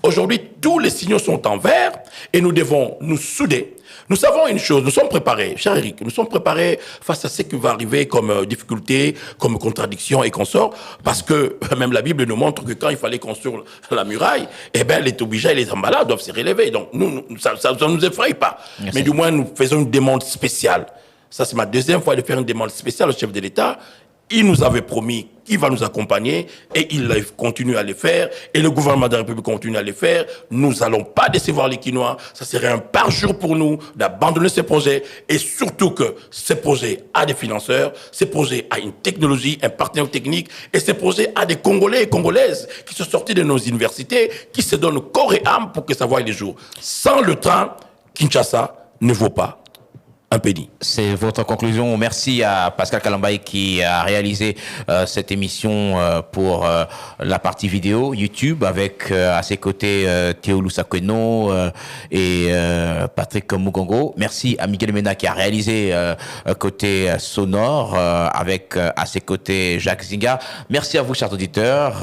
Aujourd'hui, tous les signaux sont en vert et nous devons nous souder. Nous savons une chose, nous sommes préparés, cher Eric, nous sommes préparés face à ce qui va arriver comme difficulté, comme contradiction et consorts, parce que même la Bible nous montre que quand il fallait construire la muraille, eh ben les Toubija et les Zambala doivent se relever. Donc ça ne nous effraie pas. Merci. Mais du moins, nous faisons une demande spéciale. Ça, c'est ma deuxième fois de faire une demande spéciale au chef de l'État. Il nous avait promis qu'il va nous accompagner et il continue à le faire. Et le gouvernement de la République continue à le faire. Nous n'allons pas décevoir les Quinois. Ça serait un parjure pour nous d'abandonner ce projet. Et surtout que ce projet a des financeurs, ce projet a une technologie, un partenaire technique. Et ce projet a des Congolais et Congolaises qui sont sortis de nos universités, qui se donnent corps et âme pour que ça voie les jours. Sans le train, Kinshasa ne vaut pas un penny. C'est votre conclusion. Merci à Pascal Kalambaye qui a réalisé cette émission pour la partie vidéo YouTube avec à ses côtés Théo Lusakweno et Patrick Mugongo. Merci à Miguel Mena qui a réalisé côté sonore avec à ses côtés Jacques Zinga. Merci à vous, chers auditeurs.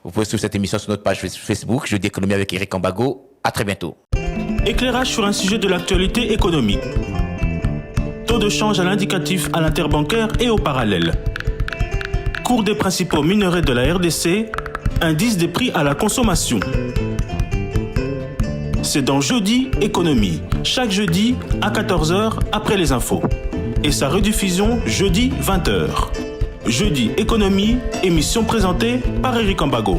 Vous pouvez suivre cette émission sur notre page Facebook, Jeudi Économie avec Eric Kambago. À très bientôt. Éclairage sur un sujet de l'actualité économique. Taux de change à l'indicatif à l'interbancaire et au parallèle. Cours des principaux minerais de la RDC, indice des prix à la consommation. C'est dans Jeudi Économie, chaque jeudi à 14h après les infos. Et sa rediffusion jeudi 20h. Jeudi Économie, émission présentée par Eric Kambago.